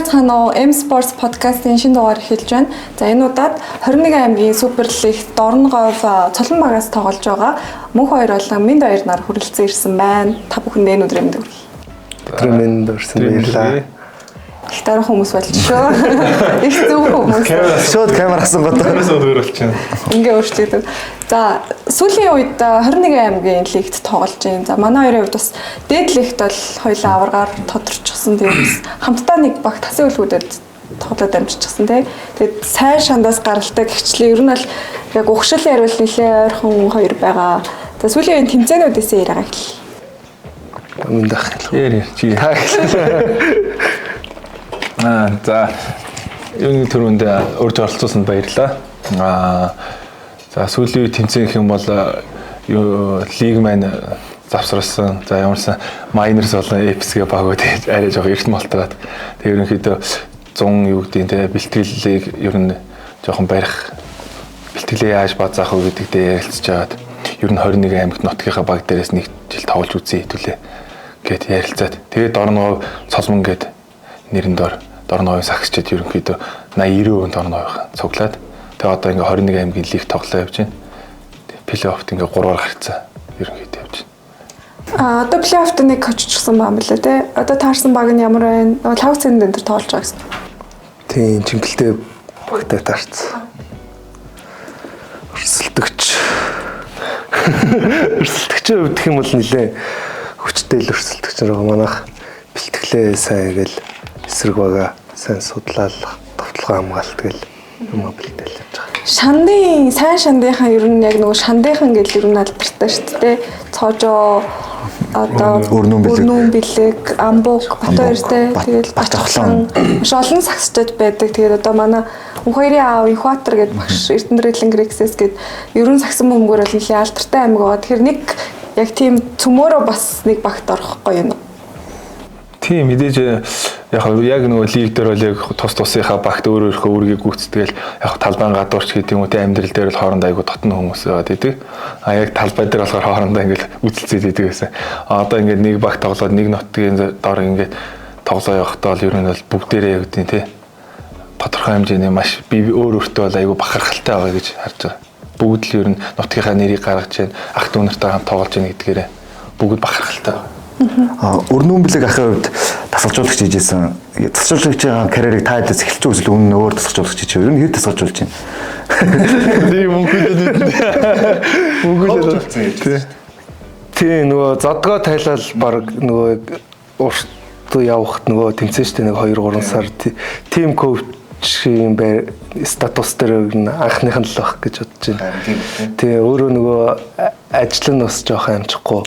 байцгаана уу? M Sports podcast-ийн шинэ дугаар эхэлж байна. За энэ удаад 21 аймгийн Супер Лигт Дорноговь цолон багаас тоглож байгаа мөнх хоёр болон Минд хоёр нар хүрэлцэн ирсэн байна. Та бүхэнд энэ өдрийн мэнд хүргэе. Минд өрсөн баярлаа. Их тарих хүмүүс болж шүү. Их зөв хүмүүс. Шууд камер хасан годоо өөр болчихно. Ингээ өөрчлөгдөв. За сүүлийн үед 21 аймгийн лигт тоглож байна. За манай хоёрын хувьд бас дээд лигт бол хоёулаа аваргаар тодорчсон. Тэгээд хамтдаа нэг баг тасын үлгүүдэд тоглоод амжчихсан тий. Тэгээд сайн шандаас гаралтай гихчлээ. Ер нь бол яг угшил ярил нэлээ ойрхон хоёр байгаа. За сүүлийн үеийн тэмцээнүүдээс яриагаа хэлье. Минд ах. Яри чи. За юуны төрөнд урьд оролцуулсанд баярлалаа. За сүүлийн үед тэмцээн гэх юм бол лиг маань завсарсан. За ямарсан майнерс болон эпсгээ багууд арай жоох эрт молтгаад. Тэгээ ерөнхийдөө 100 юу гэдэг те бэлтгэлийг ер нь жоохон барих бэлтгэлээ яаж базаах вэ гэдэг дээр ярилцж байгаад ер нь 21 аймагт нутгийнхаа баг дээрээс нэг жил тоглож үзье хэвлээ гэд ярилцаад. Тэгээд Дорноговь цолмон гэд нэрэн дор Дорноговын сагсчид ерөнхийдөө 80-90% Дорноговын цуглаад тэгээ одоо ингээ 21 аймгийн лиг тоглоо явж байна. Плей-оффт ингээ 3-аар гарцсан ерөнхийдөө явж байна. Одоо плей-оффт нэг оччихсан байна мөлий те. Одоо таарсан баг нь ямар байна? Лав цэнд энэ тоглож байгаа гэсэн. Тийм чингэлтэй багтай таарсан. Өрсөлдөгч. Өрсөлдөгчөө өвдөх юм бол нилээ хүчтэй л өрсөлдөгч байгаа манайх бэлтгэлээ сайн гэл эсрэг байгаа сайн судлаалах товтлогоо хамгаалт гэл юм бэлтгэл явж байгаа. Шандын сайн шандынхаа ер нь яг нөгөө шандынхан гэж ер нь алдартай шүү дээ. Цоожоо одоо өрнүүн бэлэг, амбуг, батөртэй тэгэл бачхлан маш олон сагсчид байдаг. Тэгээд одоо манай Мөнх2-ийн аав Ихватер гэдэг багш Эрдэнэтрэлэн Грексэс гэдэг ерөн сагсан бөмбөр бол нэлээд алдартай аймаг байгаа. Тэгэхээр нэг яг тийм цөмөөрөө бас нэг багт орохгүй юм. Тийм мэдээж яг нөгөө лиг дээр бол яг тусынхаа багт өөрөөхөө үргийг гүйцэтгэл яг талбайн гадуурч гэдэг юм уу те амьдрал дээр бол хоорондоо айгу дотн хүмүүс байгаад идэг. Яг талбай дээр болохоор хоорондоо ингээл үзэлцээд идэг гэсэн. Одоо ингээд нэг баг тоглоод нэг нутгийн дор ингээд тоглоо явахдаа бол ер нь бол бүгдээрээ яг үгүй те тодорхой хэмжээний маш би өөр өөртөө бол айгу бахархалтай байгаа гэж харж байгаа. Бүгд л ер нь нутгийнхаа нэрийг гаргаж чинь ах дүү нартай хамт тоглож ийн гэдгээрээ бүгд бахархалтай байгаа. Өрнүүн бэлэг ахын хувьд тасгалжуулагч хийжсэн. Тасгалжуулагчийн карьерийг та хэд эхэлж үзэл өмнө өөр тасгалжуулагч хийж байгаа. Ер нь хэд тасгалжуулж байна? Тийм мөнгөлөө. Тийм нөгөө зодгоо тайлал баг нөгөө урт явахт нөгөө тэмцэн штэ нэг 2-3 сар тим коучийн статус дээр анхных нь л байх гэж бодож байна. Тэгээ өөрөө нөгөө ажил нь бас жоохон амжихгүй.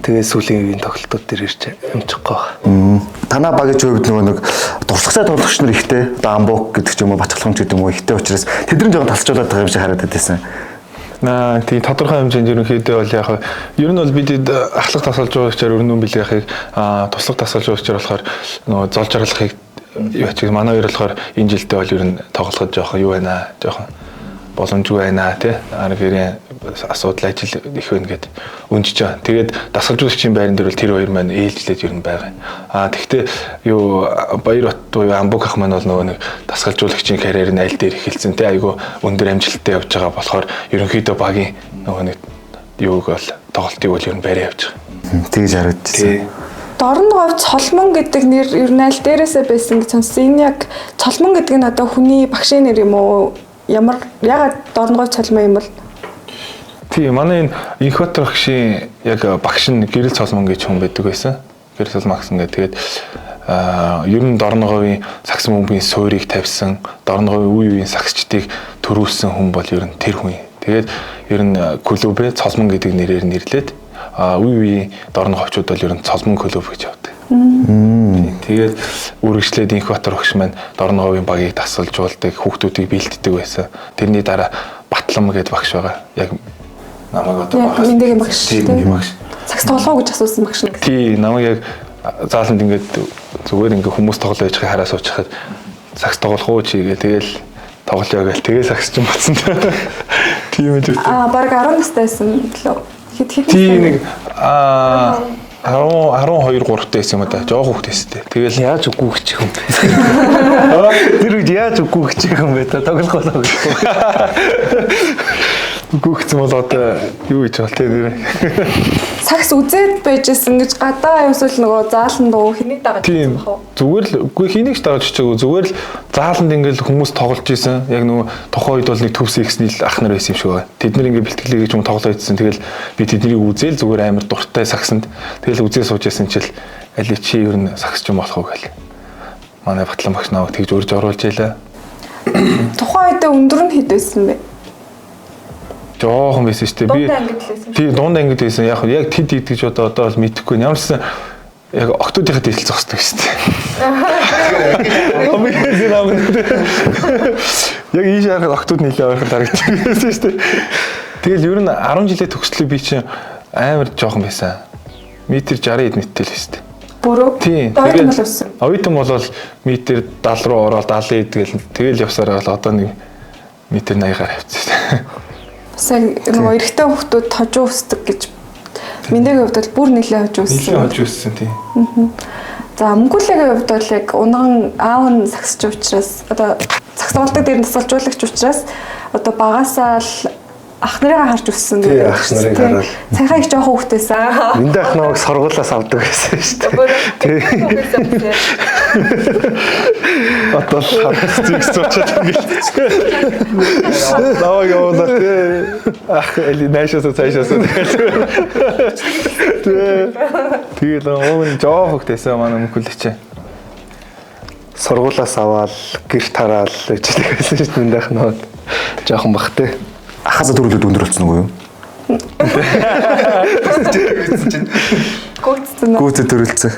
Тэгээ сүүлийн үеийн тоглолтууд дээр ирж амжихгүй байна. Танаа багийн хувьд нөгөө нэг туршлагатай тоглогч нар ихтэй. Одоо амбук гэдэг ч юм уу бачхлагч гэдэг юм уу ихтэй учраас тэдний жоохон тасалжуулаад байгаа юм шиг харагдаад байсан. Тийм тодорхой хэмжээнд ерөнхийдөө бол яг ер нь бол бид ахлах тасалжуулагчаар өрнүүн бэлэхийг туслах тасалжуулагчаар болохоор нөгөө зол жаргалахыг юу ч манай хоёр болохоор энэ жилдээ бол ер нь тоглоход жоохон юу байна жоохон боломжгүй байна тий арга гэрийн асуудал ажил их байна гэд үнжиж байгаа. Тэгээд дасгалжуулагчийн байран дээр бол тэр хоёр маань ээлжлээд ер нь байгаа. Тэгвэл юу Баярбат буюу Амбуг ах маань бол нөгөө нэг дасгалжуулагчийн карьер нь аль дээр эхэлсэн тий айгүй өндөр амжилттай явж байгаа болохоор ерөнхийдөө багийн нөгөө нэг юуг бол тоглолтыг бол ер нь барай явж байгаа. Тэгж харагдчихсан. Дорноговь цолмон гэдэг нэр ер нь аль дээрээсээ байсан гэж сонссон. Энэ яг цолмон гэдэг нь одоо хүний багшийн нэр юм уу? Ямар ягаад Дорноговь цолмон юм бол? Тийм манай энэ Ихватер багшийн яг багш нь Гэрэл цолмон гэж хүн байдаг байсан. Гэрэл цолмон гэсэн гэдэг. Тэгээд ер нь Дорноговийн сагсан бөмбөгийн суурийг тавьсан, Дорноговийн үе үеийн сагсчдыг төрүүлсэн хүн бол ер нь тэр хүн. Тэгээд ер нь клубээ цолмон гэдэг нэрээр нэрлээд үе үеийн Дорноговчууд бол ер нь цолмон клуб гэж явдаг. Тэгээд үргэлжлээд Ихватер багш маань Дорноговийн багийг тасалжуулдаг, хүүхдүүдийг бэлддэг байсан. Тэрний дараа Батлам гэдэг багш байгаа. Яг намайг одоо Миндэгийн багш. Тийм багш. Сакс тоглоо гэж асуусан багш нэг. Тий, намайг яг зааланд ингээд зүгээр ингээд хүмүүс тоглоо яж хараа суучхад сакс тоглох уу чи гээ тэгэл тоглоё гээл тэгээ сакс ч юм болсон. Тийм үү. Бараг 10 настай байсан лөө. Хэд тий нэг 12 3 байсан юм да. Жоо хүүхдээстэй. Тэгэл Яаж үгүй хчих юм бэ? Тэр үед яаж үгүй хчих юм бэ? Тоглох болоо гэж. гүгцэн бол одоо юу гэж бол тэр Сакс үзээд байжсэн гэж гадаа явсвал нөгөө заалан дуу хэнийг дагаад тийм зүгээр л үгүй хэнийг ч дааж чаагүй зүгээр л зааланд ингээл хүмүүс тоглож исэн яг нөгөө тухайн үед бол нэг төвс ихсний ах нар байсан юм шиг байна. Тэд нар ингээд бэлтгэлийг ч юм тоглоо идсэн. Тэгэл би тэднийг үзээл зүгээр амар дуртай саксанд тэгэл үзээ сууж исэн чил аль чи ер нь сакс ч юм болох уу гэл. Манай батлан багш наваа тэгж урьж оруулж ялаа. Тухайн үед өндөр нь хэд байсан бэ? Жоохон байсан шүү дээ. Би тий дунд ангид байсан. Яг тэд гэж одоо бол мэдэхгүй. Ямар ч яг октодынхаа дээл зогсдог шүү дээ. Яг ийш харахад октод нийлээ ойрхон дарагдчихсан шүү дээ. Тэгэл ер нь 10 жилээ төгслөө би чинь амар жоохон байсан. Метр 60 мэдтэй л шүү дээ. Бүрөө. Тийм. Тэгээд оюутан болол метр 70 руу ороод 70 тэгэл явсараа бол одоо нэг метр 80-аар хавцсан. Бас нөгөө эрэгтэй хүүхдүүд хожуу өсдөг гэж миний хувьд бол бүр нэлээд хожуу өссөн. Нэлээд хожуу өссөн тийм. За мөнгөлөгийн хувьд бол яг унган аав нь саксч учраас одоо саксоолдог дээр нь тасалжуулагч учраас одоо багасаа л ах нарыгаа харж өссөн гэдэг. Ах нарыг хараад. Цахаа их жоохон хүүхдээсэн. Минь ах намайг сургуулаас авдаг байсан шүү дээ. Одоо хагас зүгс суучаад ингээд. Наваг явуулаа тий. Ах эли наашаас цаашаас. Тэгээд өвн жоох хөтөөсөн манай мөнгөлөч. Сургуулаас аваад гэрт хараал ажиллаж байсан шүү дээ. Минь ах намайг жоохон бахтай. Ахаасаа төрүүлээд өндөр болсон уу юу? Гүцэд төрүүлсэн.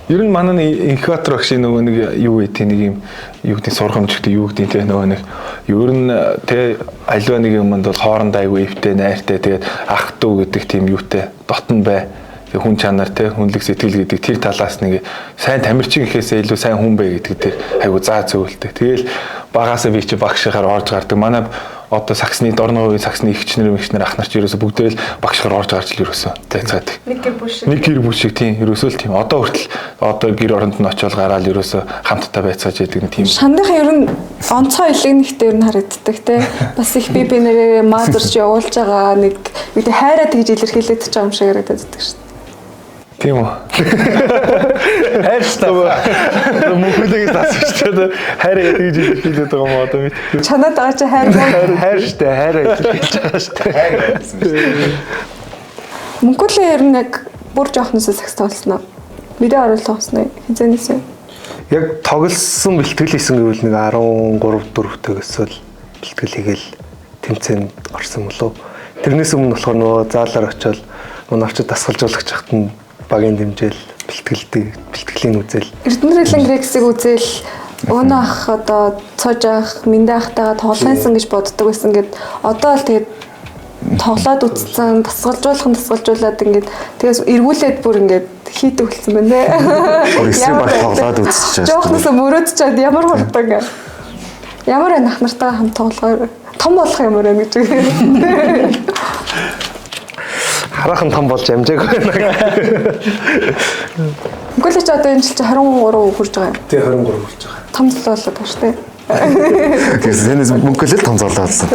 Ер нь манай инкубатор багшийн нөгөө нэг юу гэдэг нэг юм юу гэдэг сургамжтай юу гэдэг те нөгөө нэг ер нь те аливаа нэг юмд бол хоорондоо аягүй эвтэй найртай тэгээд ах дүү гэдэг тийм юутай дотн бай хүн чанар те хүнлэг сэтгэл гэдэг тэр талаас нэг сайн тамирчин гэхээсээ илүү сайн хүн бай гэдэг тэр аягүй заа зөвлөлтэй. Тэгэл багаасаа би чи багшихаар орж гардаг. Манай одоо саксны дорны хувийн саксны ихчнэр ах нар ч ерөөсө бүгдээ л багшихаар орж гарч л ерөөсө зайцаад. Нэг гэр бүл шиг тийм ерөөсөө л тийм. Одоо хүртэл одоо гэр оронд нь очиод гараал ерөөсө хамтдаа байцааж яадаг нэг тийм. Шандынхаа ер нь онцгой илэгнэхтэй ер нь харагддаг те. Бас их би нэрээ маазарч явуулж байгаа нэг үгүй хайраа тэгж илэрхийлээд ч юм шиг харагддаг шүү дээ. Тийм үү. Хайртай. Мөнхөлөөс асуучихад хайраа тэгж илэрхийлээд байгаа юм одоо мэд. Чанаад байгаа чи хайртай хайраа илэрхийлж байгаа шүү дээ. Мөнгөлөө ер нь яг бүр жоохноос сакс тоолсноо. Видео оруулах болсноо хизэнээс юм. Яг тоглосон бэлтгэл хийсэн гэвэл нэг 13 4-төөгөөс л бэлтгэл хийгээл тэмцээнд орсон болов. Тэрнээс өмнө болохоор нөгөө заалаар очиод манай очиод дасгалжуулагч хахад нь багийн дэмжээл бэлтгэлийн үзэл. Эрдэнэт Грексийг үзэл өөний ах одоо цоож ах минь ахтайгаа тоглоомсон гэж боддог байсан гэд одоо л тэгээд тоглоод үзсэн дасгалжуулаад ингээд тэгээс эргүүлээд бүр ингээд хийдэг болсон байна. Эсрэг баг тоглоод үзчихэж. Жоохноос мөрөөдчихэд ямар хурдаг. Ямар ах нартайгаа хамт тоглохоор том болох ямар вэ гэж. Хараахан том болж амжааг байна. Мөнгөлөч одоо энэ жил 23 хүрж байгаа юм. Тий 23 хүрж байгаа. Том зол болоод байна шүү дээ. Тэгээс энэс мөнгөлөл том зарлаа болсон.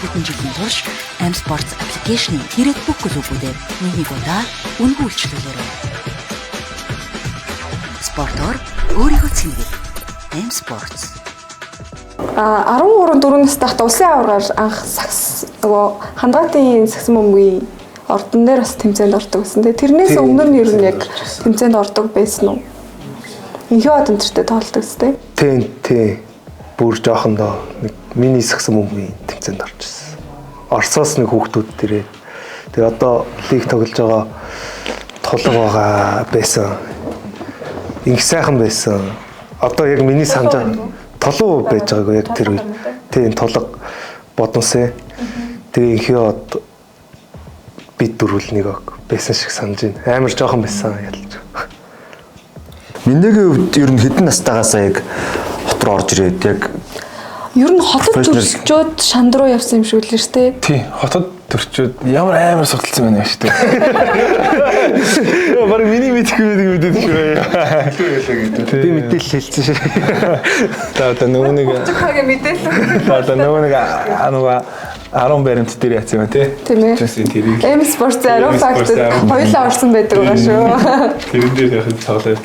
Бүтэн жилийн турш M-Sports аппликейшны хэрэгт бүх клубүүдээр нэг удаа үнэгүй үйлчлүүлээрэй. Спортоор өөрийгөө цэнгэл. M-Sports. 13-4 настай хата улсын аваргаар анх сакс нөгөө хандаатын сакс мөмгийн ордон дээр бас тэмцээнд ордог гэсэн. Тэрнээс өмнө нь ер нь яг тэмцээнд ордог байсан уу? Инхиод өнтертэй тоолдог зү? Тийм. Бүр жоохондоо нэг мини сакс мөмгийн тэмцээнд орчихсон. Орсоос нэг хүүхдүүд дээрээ. Тэгээ одоо лиг тоглож байгаа тулга байгаа байсан. Инх сайхан байсан. Одоо яг миний санджаа толгой байж байгаагүй яг тэр үед. Тийм толго бодонсэ. Тэгээ инхиод бид дөрвөл нэг байсан шиг санаж байна. Амар жоохон байсан ялж. Минийгийн хувьд ер нь хэдэн настайгаас яг хот руу орж ирээд яг ер нь хотод төрчөөд шанд руу явсан юм шиг үлээ шүү дээ. Тий, хотод төрчөөд ямар амар судалсан байна шүү дээ. Яа, баг миний мэдхгүй байдаг шүү. Би мэдээлэл хэлсэн шүү. За нөгөө нэг Зөвхөн мэдээлэл. За нөгөө нэг 10 баримт дээр яцсан байна тий. Тийм ээ. Эм спорт зарим фактд хоёулаа орсон байдаг байгаа шүү. Тэрэн дээр яхад цаглаа.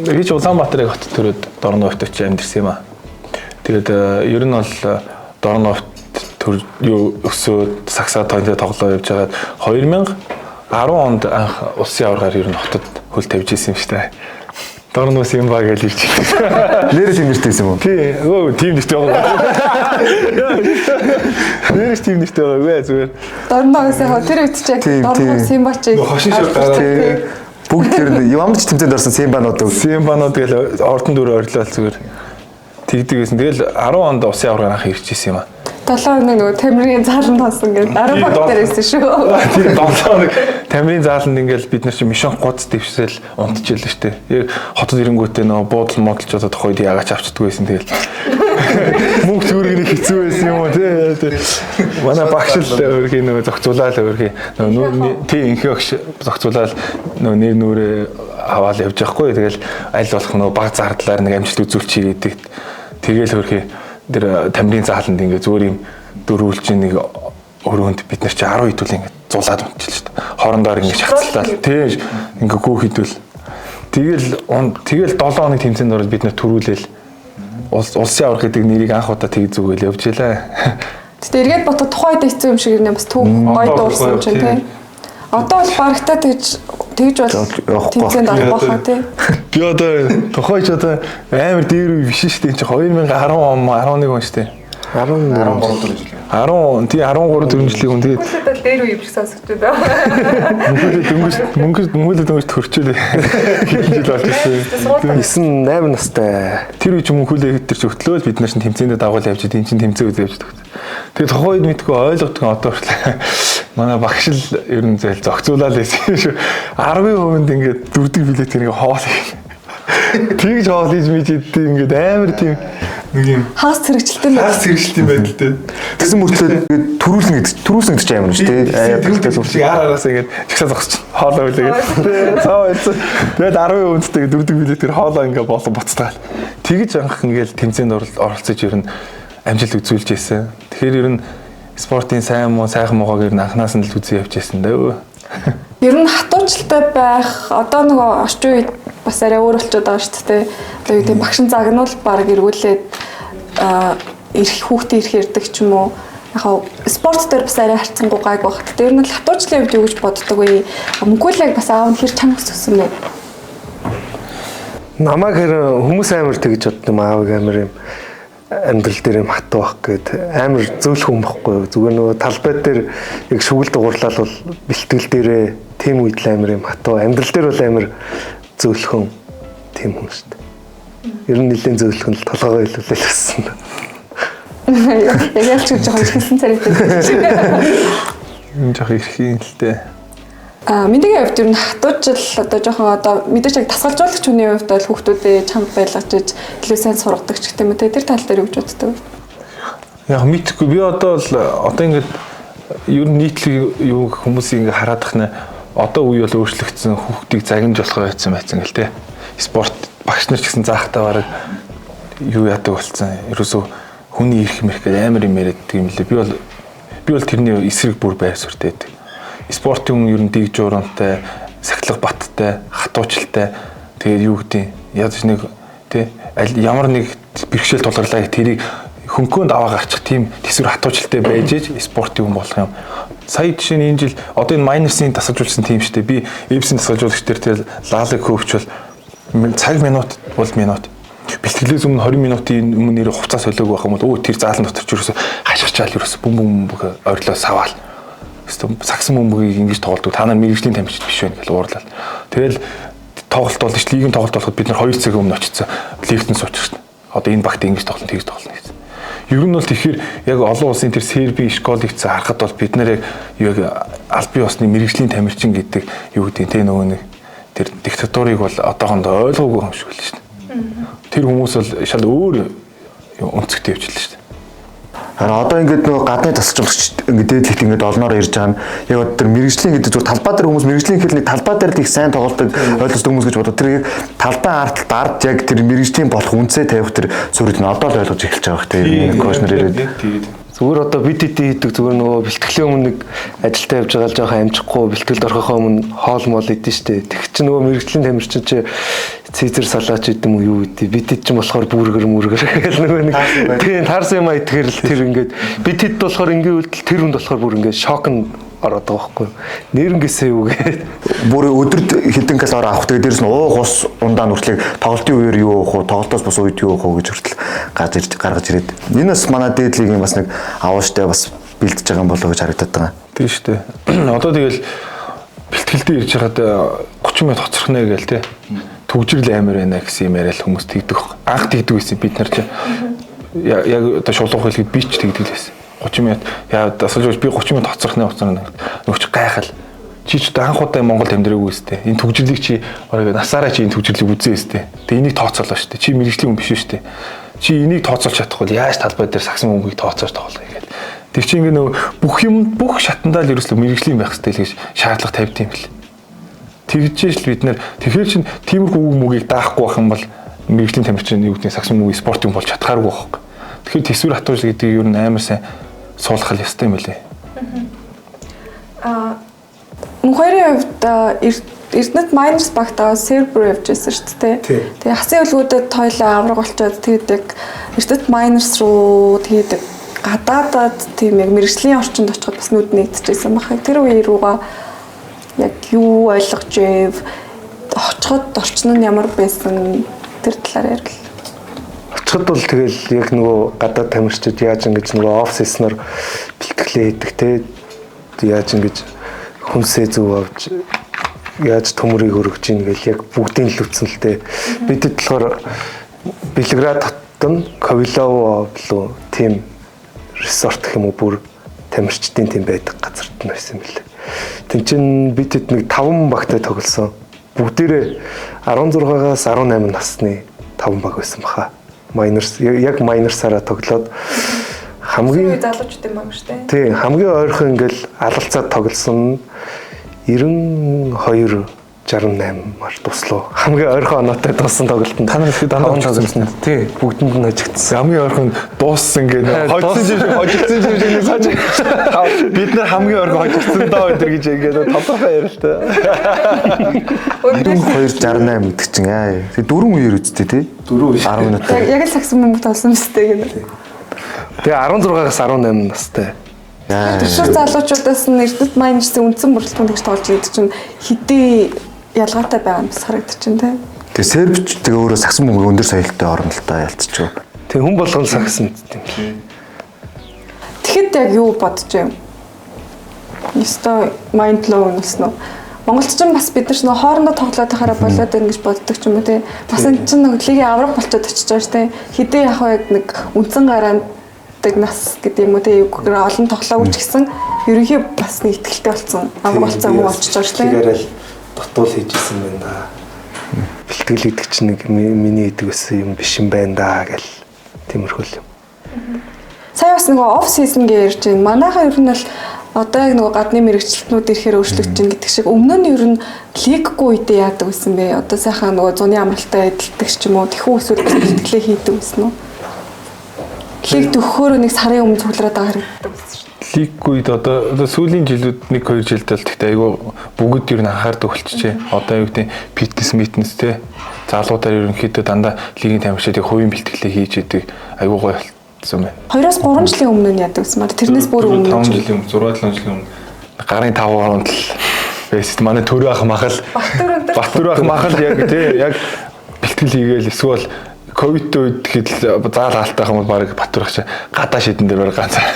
Би ч Улаанбаатарыг хотод төрөөд Дорн хувьд очиж амьдэрсэн юм аа. Тэгээд ер нь бол Дорн хувьд юу өсөөд сагсаа тоонд тоглоо явж байгаад 2010 онд анх улсын аваргаар ер нь хотод хөл тавьж исэн юм шүү дээ. Дорн ус юм баг гэж ирж байна. нэрээ тийм нэртэйсэн юм уу? Тий, өө тийм нэртэй байгаа. Нэрээс тийм нэртэй байгаа зүгээр. Дорногоос тэр үед ч яг дорногоос Симбачиг Хошин шиг гараад Бүгд ер нь ямар ч тэмцээнд орсон Симбанууд үү? Симбанууд гэл ордон дүр ойрлол зүгээр тэгдэгсэн. Тэгэл 10 онд усын аваргаар анх ирж исэн юм аа. 7 хоног нөгөө тамирын зааланд хоосон гэж дараа бат дээр байсан шүү. Тэр 7 хоног тамирын зааланд ингээл бид нар чи мишон гоц дэвсэл унтчихлээ штэ. Яг хотод ирэнгүүтээ нөгөө буудал модалж одоо тохойд яагач авчдаггүй байсан тэгэл. Мөнгө төгрөгийг хэцүү байсан юм уу тий. Манай багш л өөрхийн нөгөө зохицуулаад өөрхийн нөгөө тий инхи огш зохицуулаад нөгөө нэр нүрээ аваад явж байхгүй. Тэгэл аль болох нөгөө баг зардлаар нэг амжилт үзүүлчихье гэдэг. Тэгэл өөрхийн тэр тамирын зааланд ингээ зүгээр юм дөрвөлж нэг өрөөнд бид нар чи 10 хэдүүл ингээ зулаад унтчихлаа шүү дээ. Хоорондоор ингээ шахацлаа. Тий ингээ гүү хэдүүл. Тэгэл 7 хоног тэмцээнд ороод бид нар төрүүлээл улсын аврах гэдэг нэрийг анх удаа тийг зүгэл явж илаа. Тэгтээ эргээд бодоход тухайд хэцүү юм шиг юм бас төв гой дуурсан юм чинь тий. Одоо бол барагтаа тэгж бол тэмцээнд орох байхаа тий. Би одоо тухайч одоо амар дээр үе биш шүү дээ. Чи 2010 он 11 он шүү дээ. 13 4 хүн тэгээд Бол дээр үе биш сонсогч удаа. мөнгө дөнгөж төрчөөлээ. Жил болж ирсэн. 9 8 настай. Тэр үе ч мөнхөлөө хэд тэр ч хөтлөөл бид нар чинь тэмцээндээ дагуул явж идэв. Энд чинь тэмцээ үзээ явж байгаа. Тэгээд тухайд мэдгүй ойлгохгүй одоо хүртэл манай багш л ер нь зээл зохицуулаад байсан шүү. 10% ингээд дүрдэг билет нэг хоол. Тэгж хоол хийж мэдээ ингээд амар тийм нэг юм Хаас зэрэгчлээ хэрэгжилт юм байна л дээ. Тэгсэн мөртлөө төрүүлсэн гэдэг чинь амар шүү дээ. Тэгсэн шиг араас ингээд чигсаа зогсож хоолоо үлээгээд цаа байсан. Тэгээд 10%-тэй дүрдэг билетээр хоолоо ингээд болон буцтаал. Тэгж анх ингээд тэмцээнд оролцож ер нь амжилт үзүүлж байсан. Тэгэхээр ер нь спортын сайн муу сайхан муугаг ер нь анханаас нь л үзээ явж байсан даа. Ер нь хатуучтай байх одоо нөгөө орчин үед бас арай өөр болчиход байгаа шүү дээ. Одоо юу гэдэг багшин загнуул баг эргүүлээд ирэх хүүхдээ ирэх ярддаг ч юм уу. Яг спорт дээр бас арай харцсангуй гайг багт. Тэр нь л хатуучлын үед юу гэж боддог вэ? Мөнгөл яг бас аав нь хэр чанга төссөн бэ? Намайг хэр хүмүүс амар тэгж боддог юм аавыг амар юм амьдрал дээр юм хатуу байх гээд амар зөөлх хүн байхгүй юу. Зүгээр нөгөө талбай дээр яг шүгэл дугуурлал бол бэлтгэл дээрээ тийм үед л амар юм хатуу. Амьдрал дээр бол амар зөөлхөн тийм хүн шүү дээ. Ер нь нэлийн зөөлхөн л толгойгоо илүүлэл өссөн. Яг ялч гэж жоохон ихсэн царайтай. Энэ жоох ирэх юм л дээ. Мэдээгийн хувьд ер нь хатуужил одоо жоохон одоо мэдээж яг дасгалжуулагч хүний хувьд бол хүүхдүүдээ чанга байлгаж илүү сайн сургадаг ч гэх юм уу тэр тал дээр юу гэж боддог вэ? Яг мэдхгүй би одоо ингээд ер нь нийтлэг юу хүмүүсийг ингээд хараад тахна одоо үе бол өөрчлөгдсөн хүүхдийг загинж болох байсан гэл те. Спорт багш нар ч гэсэн заахтаа бараг юу яадаг болсон. Ерөөсөө хүний ирэх мэрх гэдэг амар юм яриад тийм лээ. Би бол тэрний эсрэг бүр байр суурьтай байдаг. Спортын ер нь дэг журамтай, сахилга баттай, хатуучилтай тэгээд юу гэдэг ядаж нэг тий ямар нэг бэрхшээл тулгарлаа тэрийг хөнгөөнд аваа гарчих тийм төсвөр хатуучилтай байж ээж спортын хүн болох юм. Сая жишээ нь энэ жил одоо энэ майнерсын тасалжуулсан тийм шүү дээ. Би эвсийн тасалжуулагч дээр тэгэл лалыг хөвчвөл цаг минут бол минут. Бэлтгэлээс өмнө 20 минутын өмнө нэр хуцаа солиог байх юм бол тэр заалан дотор ч ерөөсө хашгичаал ерөөсө бүм ойрлоо саваал. Сагсан бөмбөгийг ингэж тоглодог. Та нар мэрэгжлийн тамирчид биш байх гэж уурлаа. Тэгэл тоглолт болно шүү. Лигийн тоглолт болоход бид нар 2 цаг өмнө очицсан. Лифтэн суучих шин. одоо энэ багт ингэж тоглоно тэгж тоглоно гэсэн. Ер нь бол тэгэхээр яг олон улсын тэр Серби школыг харахад бол бид нэр яг аль бие усны мэрэгжлийн тамирчин гэдэг юу гэдэг те нөгөө нэг тэр диктатурыг бол одоохондоо ойлгоогүй юм шиг л шүү дээ. Тэр хүмүүс бол шал өөр өнцгтэй явчихлаа шүү дээ. Харин одоо ингээд нөгөө гадны тасалжуулагч ингээд дээдлэгт ингээд олноор ирж байгаа нь яг тэр мэрэгжлийн гэдэг зүгээр талбай дээр хүмүүс мэрэгжлийн хэлний талбай дээр л их сайн тоглолдог ойлгосдог хүмүүс гэж бодоод тэр талбай арталт ард яг тэр мэрэгжлийн болох үнцээ тавих тэр суурийг нь одоо л ойлгож эхэлж байгаа хэрэг тийм коучнер ирээд зүгээр одоо бид хийдэг зүгээр нөгөө бэлтгэлийн өмнө нэг ажилдаа явж байгаа л жоохон амжихгүй бэлтгэлд орохоо өмнө хоол мол идэв штэ. Тэг чи нөгөө мэрэгжлийн тамирчин чи Цэзэр салаач гэдэг юм уу юу гэдэг. Бид хэд ч болохоор бүргэр гэл нөгөө нэг тийм таарсан юм а итгэхэр л тэр ингээд бид хэд болохоор ингээд үлдэл тэр хүнд болохоор бүр ингээд шок нь ороод байгаа байхгүй юу. Нэрнгээсээ юу гэдэг. Бүр өдөрт хэдэн калори авах тэгээ дээрэс нь уух ус ундаа нүртлийг тоглолтын үеэр юу уух уу тоглолтоос бас үед юу уух уу гэж хүртэл гаргаж ирээд. Энэ бас манай дээдлигийн бас нэг авааштай бас бэлдэж байгаа юм болоо гэж харагдаад байгаа. Тийм шүү дээ. Одоо тэгэл бэлтгэлдээ ирж хаад 30 минут хоцрох нэ гээл те. Төгжрөл амар байна гэсэн юм яриад хүмүүс тэгдэг. Анх тэгдэг байсан бид нар чи. Яг одоо шулуух хэлгээд би ч тэгдэг л байсан. 30 минут яа дасгалж би 30 минут хоцрох нэ нөгч гайхал. Чи ч анх удаа Монголд амьдраагүй өстэй. Энэ төгжрлийг чи оройг насаараа чи энэ төгжрлийг үзээ өстэй. Тэгээ энийг тооцоолоо шүү дээ. Чи мэрэгжлийн хүн биш шүү дээ. Чи энийг тооцоолж чадахгүй яаж талбай дээр сагсан мөнгөийг тооцоож тоглоё гэдэг. Тэр чи ингээ нөгөө бүх юм бүх шатандаа л ерөөслөө мэрэгжлийн байх хэрэгтэй л гэж шаардлага тавьд юм бэл. Тэгжээш л бид нэр тэгэхээр чин тиймэрхүү үг мөгийг даахгүй байх юм бол мэрэгжлийн тамирчин юу гэдэг сагсан мөнгөийг спортын болж чадхааргүй байхгүй. Тэгэхээр төсвөр хатууж гэдэг юу н амар сайн суулгах л ёстой юм лээ. Мөнхөрийн хувьд Эрдэнэт Майнерс багтаа сервер явж байсан шүү дээ. Тэгээ хасын үлгүүдэд тойлоо авраг болчоод тэгээд яг Эрдэнэт Майнерс руу тэгээд гадаадад тийм яг мэрэгжлийн орчинд очиход бас нүд нэгдэжсэн бахай. Тэр үе руугаа яг юу ойлгож байв? Очиход орчин нь ямар байсан? Тэр талаар ярил. Очиход бол тэгэл яг нөгөө гадаад тамирчид яаж ингэж нөгөө оффиснаар бэлтгэлээ хийдэг те. Яаж ингэж хүнсээ зөв авч яаж төмөрийг өргөж ийн гэл яг бүгдийн л үтсэн л дээ. Бидэд болохоор Белград хотод Ковилово болоо тийм resort гэх юм уу бүр тамирчдын тийм байдаг газарт нь байсан юм лээ. Тэн чин бидэд нэг 5 багтай тоглосон. Бүгдээрээ 16-аас 18 насны 5 баг байсан баха. Майнерс яг майнерсаараа тоглоод хамгийн залуучдын баг шүү дээ. Тийм хамгийн ойрхон ингээл алалцаад тоглосон 92 68 мар туслуу. Хамгийн ойрхон оноотой дууссан тоглолтод та нар ихэд дандаа тоглосон. Тий, бүгдэнд нь хожигдсан. Хамгийн ойрхон дууссан гэдэг. Хожигдсан юм. Бид нар хамгийн ойрхон хожигдсан доо өдр гэж ингээд тодорхой ярилтай. 9268 гэдэг чинь аа. Тэгээ 4 үеэр үсттэй тий. 10 минут. Яг л сагсан мөнгө толсон мэт гэнэ. Тэгээ 16-аас 18 настай. Тэр залуучуудаас нь Эрдэнэт Майнерсийн үндсэн бүрэлдэхүүн гэж тоолж идэг чинь хэдий ялгаатай байгаа юм бас харагдаж байна тий. Тэгээ сербч тэгээ өөрөө сагсан мөнгө өндөр соёлтой орно л та ялцчихв. Тэгээ хүн болгон сагсан тийм. Тэгэхэд яг юу бодож юм? Ёстой майнд блоу нэснэ. Монголчууд бас бид нар хоорондоо тоглоод байхаараа болоод байна гэж боддог ч юм уу тий. Бас энэ чинь нэг лигийн авраг болчиход очиж байгаа ш тий. Хэдий яг нэг үндсэн гараанд нас гэдэг юм уу те олон тоглоог ч гэсэн ерөнхий бас нэг ихтэлтэй болсон. Амг болсон юм очиж байгаа шүү дээ. Тэгээрэл дутуул хийжсэн байна да. Бэлтгэл гэдэг чинь нэг миний хийдэг байсан юм биш юм байна да гэл тиймэрхүү юм. Сая бас нөгөө оф сизон гэж ярьж байна. Манайхаа ер нь бол одоо яг нөгөө гадны мэрэгчлэтнүүд ирэхээр өөрчлөгдөж чинь гэдэг шиг өмнө нь ер нь лиггүй үедээ яадаг байсан бэ? Одоо сайхан нөгөө зуны амралтай эдэлдэг ч юм уу тэхүү эсвэл бэлтгэлээ хийдэг байсан уу? Лиг төгөхөөр нэг сарын өмнө цуглараад байгаа хэрэгтэй байсан шүү дээ. Лиггүйд одоо сүүлийн жилүүд 1-2 жилд л тэгтээ айгүй бүгд ер нь анхаардаг болчихжээ. Одоо юу гэдэг фитнес митнес те залуудаар ерөнхийдөө дандаа лигийн тамирчдыг хувийн бэлтгэлээ хийж идэг айгүй гоё болсон байна. 2-3 жилийн өмнө нь яадаг байсан маа. Тэрнээс бүр өмнө 5 жилийн өмнө 6-7 жилийн өмнө гарын 5 хонд л байсан. Манай төрөө ах махал Баттүр ах махал яг те яг бэлтгэл хийгээл эсвэл ковид үед гэхэд заал хаалтайх юм бол баг Баттүр ах чи гадаа шидэн дээр ганцаар.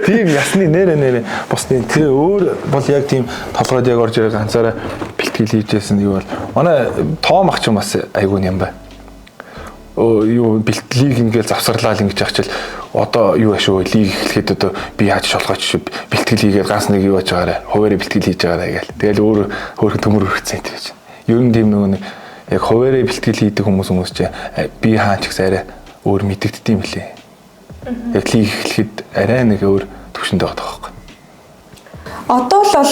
Тийм ясны нэрэ бусны тэр өөр бол яг тийм толгойд яг орж ирээ ганцаараа бэлтгэл хийжсэн юу бол манай тоом ах ч юм бас айгүй юм байна. юу бэлтлийг ингээл завсарлаа л ингэж явчихвал одоо юу ашиг лиг эхлэхэд одоо би яаж шалгаач бэлтгэл хийгээд ганц нэг юу яаж байгаарэ хуваарь бэлтгэл хийж байгаарэ гээл. Тэгэл өөр хөөрхөн төмөр өргөцсөн гэж. Ер нь тийм нөгөө нэг яг хуваарь бэлтгэл хийдэг хүмүүс ч би хаач гэсэн арай өөр мэдэгддэм билээ. Яг лиг эхлэхэд арай нэг өөр төвшөнд байгаа тоххой. Одоо л бол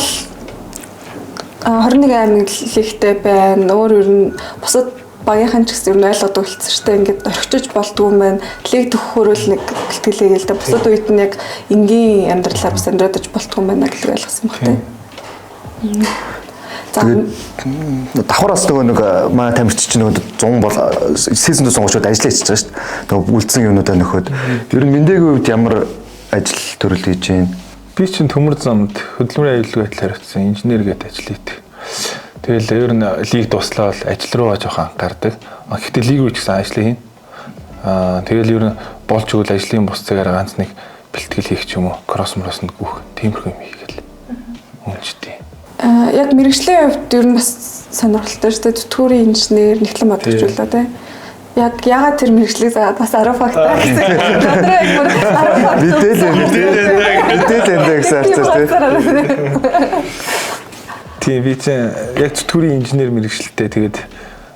21 аймаг лигтэй байна. Өөр ер нь бусад багийнхан ч гэсэн ер нь ойлгоод үлдсэн шүү дээ. Ингээд орхичиж болдгүй юм байна. Лиг төгөхөөрөл нэг бэлтгэлээ гээл дээ. Бусад үед нь яг энгийн амьдралаа бас амьдраад болтгүй юм байна гэж ойлгосон баг тийм. За давхараас нөгөө нэг манай тамирч чинь нөгөө 100 бол season 130-ууд ажиллаж хийж байгаа шүү дээ. Нөгөө үлдсэн юмнуудаа нөхөд. Ер нь Мэндээгийн үед ямар ажил төрөл хийж байна? Би чинь төмөр замд хөдөлмөрийн аюулгүй байдал хариуцсан инженер гэдэг ажил хийдэг. Тэгэл ер нь лиг дуслаа бол ажил руугаа жоохон анхаардаг. Гэхдээ лиг үеч гэсэн ажил хийн. Тэгэл ер нь болж өгөл ажлын бус цагаараа ганц нэг бэлтгэл хийх ч юм уу, кроссморооснд гүөх тиймэрхүү юм хийгээл. Үнэчтэй. Яг мэрэгжлийн хувьд ер нь бас сонирхолтой шүү дээ. Төтгөрийн инженер, нэгтлэн бодлогчулаа тийм. Яг ягаад тэр мэрэгжлийг заагаад бас 10 фактаа гэсэн. Надраа яг бүр 10 факт. Мэдээлэл гэсэн харцаар тийм би чинь яг төтгөрийн инженер мэрэгчлээ тэгээд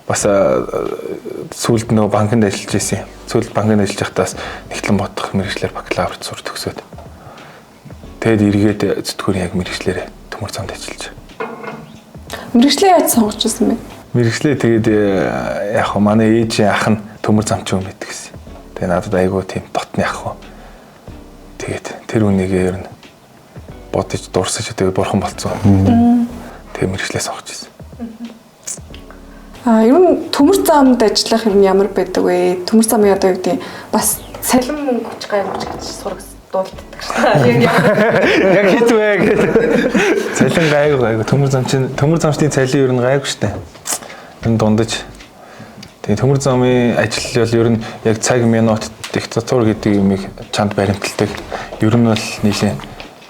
бас сүүлд нөгөө банкнд ажиллаж байсан. Сүүлд банкнд ажиллаж байхдаас нэгтлэн бодох мэрэгчлэр бакалаврт сур төгсөөд. Тэгээд эргээд төтгөрийн яг мэрэгчлэрээ төмөр замд ажиллаж. Мэргэжлээ яаж сонгож ирсэн бэ? Мэргэжлээ тэгээд яг хөө манай ээж ах нь төмөр замч юм байдаг гэсэн. Тэгээд надад айгүй тийм дотны ах хөө. Тэгээд тэр үнийгээ ер нь бодож дурсаж тэгээд бурхан болцсон. Тэгээд мэргэжлээ сонгож ирсэн. Ер нь төмөр замд ажиллах ер нь ямар байдаг вэ? Төмөр замын одоо юу гэдэг бас салин мөнгө хүч гайвч гэж сургаж дуулдаг шүү дээ. Яг хитвэ гэдэг. Цалин гайгүй төмөр замчдын цалин ер нь гайгүй шүү дээ. Ер нь дундаж. Тэгээ төмөр замын ажил бол ер нь яг цаг минут диктатур гэдэг юмыг чанд баримталдаг. Ер нь бол нийлээ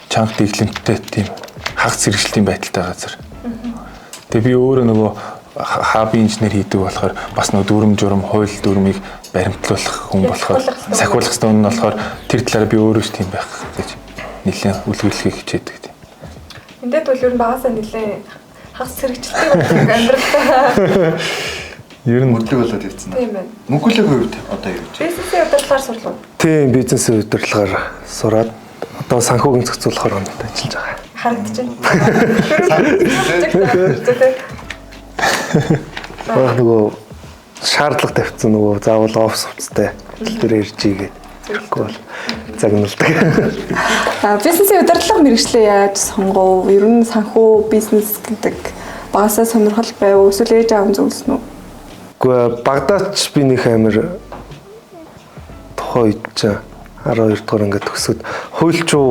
чанга дэглэмттэй тийм хагц хэрэгжилтийн байдалтай газар. Тэгээ би өөрөө нөгөө хаб инженер хийдэг болохоор бас нөгөө дүрм журм хууль дүрмийг баримтлуулах хүн болохоор сахиулах гэсэн нь болохоор тэр талаараа би өөрөө ч тийм байх гэж нэлээд үлгэрлэхийг хичээдэг тийм. Эндээд бол ер нь багасаа нэлээд хагас хэрэгжилттэй амьдралтай. Ер нь мөрлөг болоод явцсан. Тийм байна. Мөнгөлөгийн хувьд одоо юу гэж? Бизнесийн удирдлагаар сурлаа. Тийм, бизнесийн удирдлагаар сураад одоо санхүүгийн зохицуулахаар онд ажиллаж байгаа. Харагдаж Аа нөгөө шаардлага тавьсан нөгөө заавал офис хувцастай төлөвлөрөө ирж игээд тэгэхгүй бол загналдаг. Бизнесийн удирдлага мэргэжлээ яаж сонгов? Ер нь санхүү бизнес гэдэг багасаа сонирхол байв уу? Эсвэл ээж аав зөвлөсөн үү? Гэхдээ Багдадч би нэг амир тухайд 12 дугаар ингээд төгсөд хуульчуу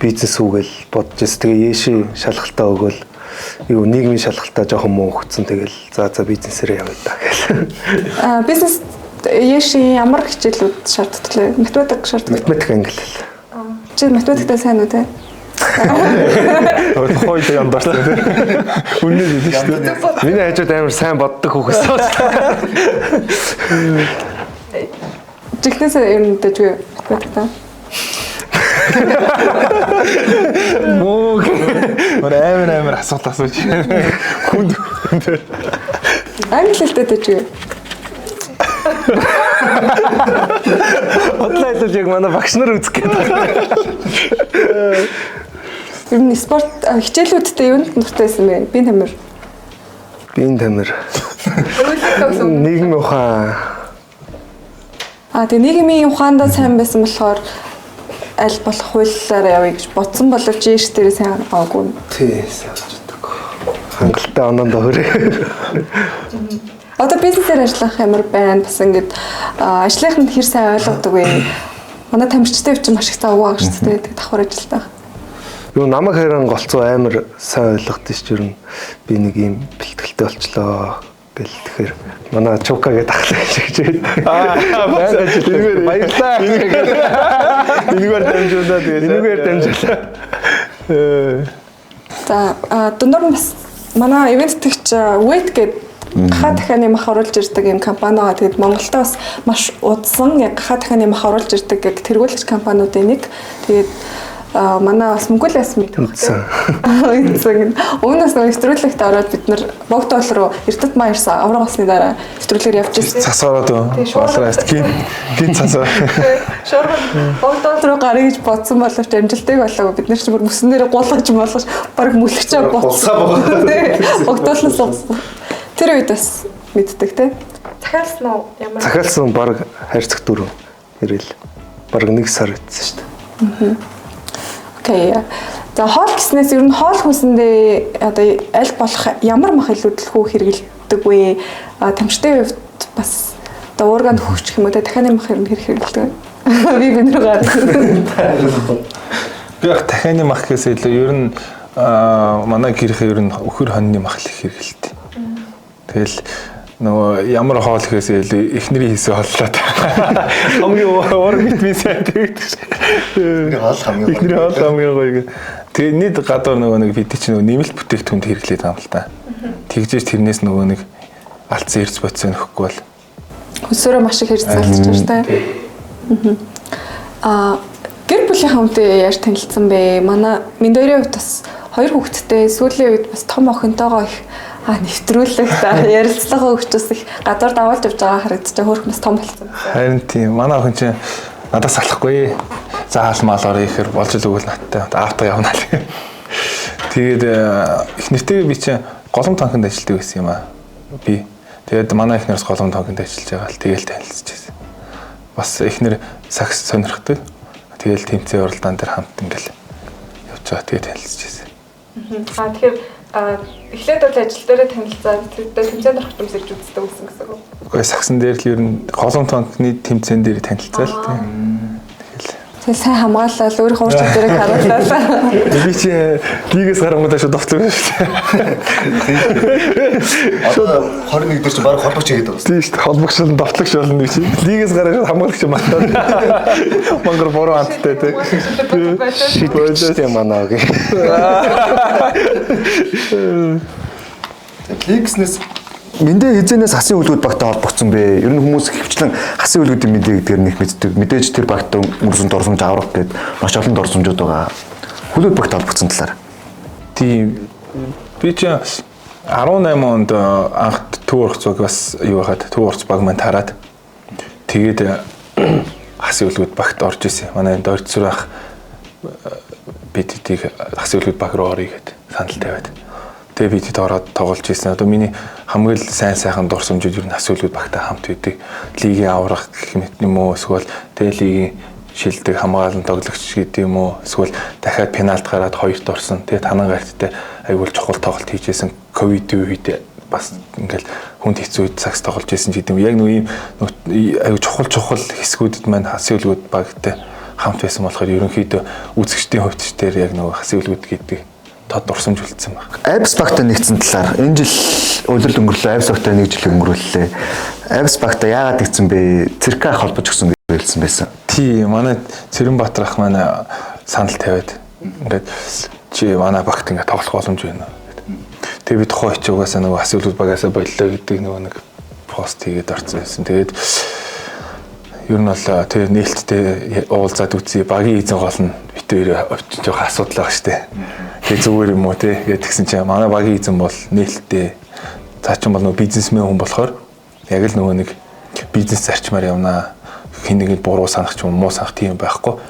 бизнес үгээл бодож байсан. Тэгээ яаши шалгалтаа өгөөл юу нийгмийн шалгалтаа жоохон муу өгцөн тэгэл за бизнесээрээ явъя да гэл. Бизнес яаши ямар хичээлүүд шаарддаг вэ? Математик шаарддаг. Математик англи. Чи математиктай сайн уу те? Тухайд яндарсан тийм. Үнэн үү шүү дээ. Миний хажууд амар сайн боддог хүүхэс байна. Жигнэс ер нь дэжгүй математиктай. Мөг. Амар асуулт асууж. Хүнд. Англи хэлтэй дэжгүй. Бодлоо хэлвэл яг манай багш нар үзэх гэдэг. Ер нь спорт хичээлүүдтэй юунд дуртай байсан бэ? Би тамир. Нийгмийн ухаан. Тэгээ нийгмийн ухаандаа сайн байсан болохоор аль болох хуулиараа явъя гэж бодсон боловч ээш дээр сайн аваагүй. Тий, сайждаг. Хангалттай онондоо хөрөө. Одоо бизнесээр ажиллах ямар байна? Бас ингээд ажлынханд хэр сайн ойлгодог вэ? Манай тамирчтай ч маш их завгүй гэж шүү дээ. Давхар ажилтаа. Юу намайг харин голцоо амар сайн ойлгодог шүү дээ. Би нэг юм бэлтгэлтэй болчлоо гэл тэгэхээр манай чука гэдэг ахлах шиг гэж. Баярлалаа. Энэгээр дамжуулаад тэгээд энэгээр дамжуулаа. За дундуур нь бас манай ивент тэгч weight гэдэг Гахаа дахианы мах оруулж ирдэг юм компани байгаа. Тэгээд Монголд бас маш удсан яг гахаа дахианы мах оруулж ирдэг яг тэргүүлэгч компаниудын нэг. Тэгээд манай бас мөнгөлөөс мэдсэн. Өмнөөс нэг нэвтрүүлэгт ороод бид нар Богдол руу Эрдэт маа ирсэн. Авраг болсны дараа нэвтрүүлгээр явж ирсэн. Цас ороод болоос гин цас. Шуурга Богдол руу гарыг гэж бодсон боловч амжилтыг болоогүй. Бид нар ч бүр мөснөрөө гуулгаж болгож баг мүлгчээ бодсон. Богдолноос болсон. Тэр үед бас мэддэг те. Захиалсан уу? Ямар? Захиалсан баг хайрцаг дөрөв ирэл. Баг 1 сар үтсэн шүү дээ. Окей. За хоол гэснээс ер нь хоол хүнсэндээ одоо аль болох ямар мах илүүдлэхүү хэрэгэлдэг вэ? Тамшигтай хувьд бас одоо орган хөгжих юм уу? Дахианы мах хэрэгэлдэг. Би бинрүүгээр. Би яг дахианы мах гэсээ илүү ер нь манай гэрхээ ер нь өхөр хоньны мах л хэрэгэлдэг. Тэгэл нөгөө ямар хоол гэхээсээ илүү эхнэрийн хийсэн хооллоод хамгийн уур витамин сайн тэгдэг. Эхнэрийн хоол хамгийн гоё. Тэгээ нийт гадуур нөгөө нэг бид чинь нөгөө нэмэлт бүтээгдэхүүнд хэрэглээд байгаа юм л та. Тэгжээж тэрнээс нөгөө нэг алдсан эрс бодис нөхгүй бол Хөсөөрөө маш их хэрэг залж байна те. Гэр бүлийнхээ хүнтэй яаж танилцсан бэ? Манай минь дөрөв хувьд бас 2 хүүхэдтэй сүүлийн үед бас том охинтойгоо их нэвтрүүлэх ярилцлага өгчөөс их гадуур давуулж явж байгаа харагдаж байгаа хөрх бас том болсон. Харин тийм манай охин чинь надаас салахгүй. Заал маалаар ихээр болж л өгөл надтай. Аавтаа явна л. Тэгээд их нэртэйгээ би чинь голом танхимд ажилладаг байсан юм аа. Би тэгээд манай эхнэрс голом танхимд ажиллаж байгаа л тэгээл танилцж байсан. Бас эхнэр сакс сонирхдаг. Тэгээл тэмцээн уралдаан дээр хамт ингээл явж байгаа тэгээд танилцж байсан. Тэгэхээр эхлээд бол ажил дээрээ танилцаад тэгээд тэмцээнд орох юмс ирж үздэг гэсэн үг. Гэхдээ саксан дээр л ер нь голом танхны тэмцээн дээр танилцаа л тийм. Тэгэл сайн хамгаалал өөрийнхөө уурч дээрээ харууллаа. Би чи лигээс гарангуудаа шууд довтлоо шүү дээ. Одоо 21 дээр чи баг холбогч хийгээд байгаа. Тийм шүү дээ. Холбогч нь довтлогч болно гэж. Лигээс гараад хамгаалагч мартаад. Монгол буруу анттай тий. Шийдвэртэй манаа гэ. Лигснес Мэндээ хизэнээс хасын үлгүүд багтай холбогдсон бэ? Ер нь хүмүүс хөвчлэн хасын үлгүүдийн мэдээг дээр нэг мэддэг. Мэдээж тэр багтай өнгөрсөн дорсомж аврах гээд маш олон дорсомжууд байгаа. Хүлүүд багтай холбогдсон талаар. Тийм. Би чи 18 онд анх төв ургац баг бас юу хаад төв ургац баг маань тараад тэгээд хасын үлгүүд багт орж исэн. Манай энд орцсор ах бид тийг хасын үлгүүд баг руу орё гэд санал тавиад. Тэгээ би тэд ороод тоглож ирсэн. Одоо миний хамгийн сайн дурсамжууд ер нь асуулууд багтаа хамт үйдэг. Лигийн аврах гэх юм уу эсвэл тэгээ лигийн шилдэг хамгаалан тоглогч гэдэг юм уу эсвэл дахиад пенальт гараад 2-т орсон. Тэгээ танан гарттай аюул чухал тоглолт хийжсэн. Ковид үед бас ингээл хүнд хэцүү үед сакс тоглож ирсэн гэдэг юм. Яг нэг ийм аюул чухал хэсгүүдэд маань асуулууд багтай хамт байсан болохоор ерөнхийдөө үзэгчдийн хувьд ч тэр яг нэг асуулууд гэдэг тод дурсамж үлдсэн баг. Abs багтаа нэгдсэн талаар энэ жил улирал өнгөрлөө Abs багтаа 1 жил өнгөрүүллээ. Abs багтаа яагаад нэгдсэн бэ? Цирка холбож өгсөн гэж хэлсэн байсан. Тий, манай Цэрэнбаатар ах манай санал тавиад ингээд чи манай багт ингээд тоглох боломж байна. Тэгээ би тухайн очиж угаасаа нөгөө асуулууд багаасаа боллоо гэдэг нэг пост хийгээд орсон байсан. Тэгээд ер нь бол тэр нээлттэй уулзаад үзье. Багийн эзэн гол нь битээр очиж явах асуудал байгаа штэ. Тэгээ зүгээр юм уу те гэдгсэн чинь манай багийн эзэн бол нээлттэй цаачин бол нөгөө бизнесмен хүн болохоор яг л нөгөө нэг бизнес зарчмаар явнаа. Хин нэг буруу санах ч юм уу санах тийм байхгүй.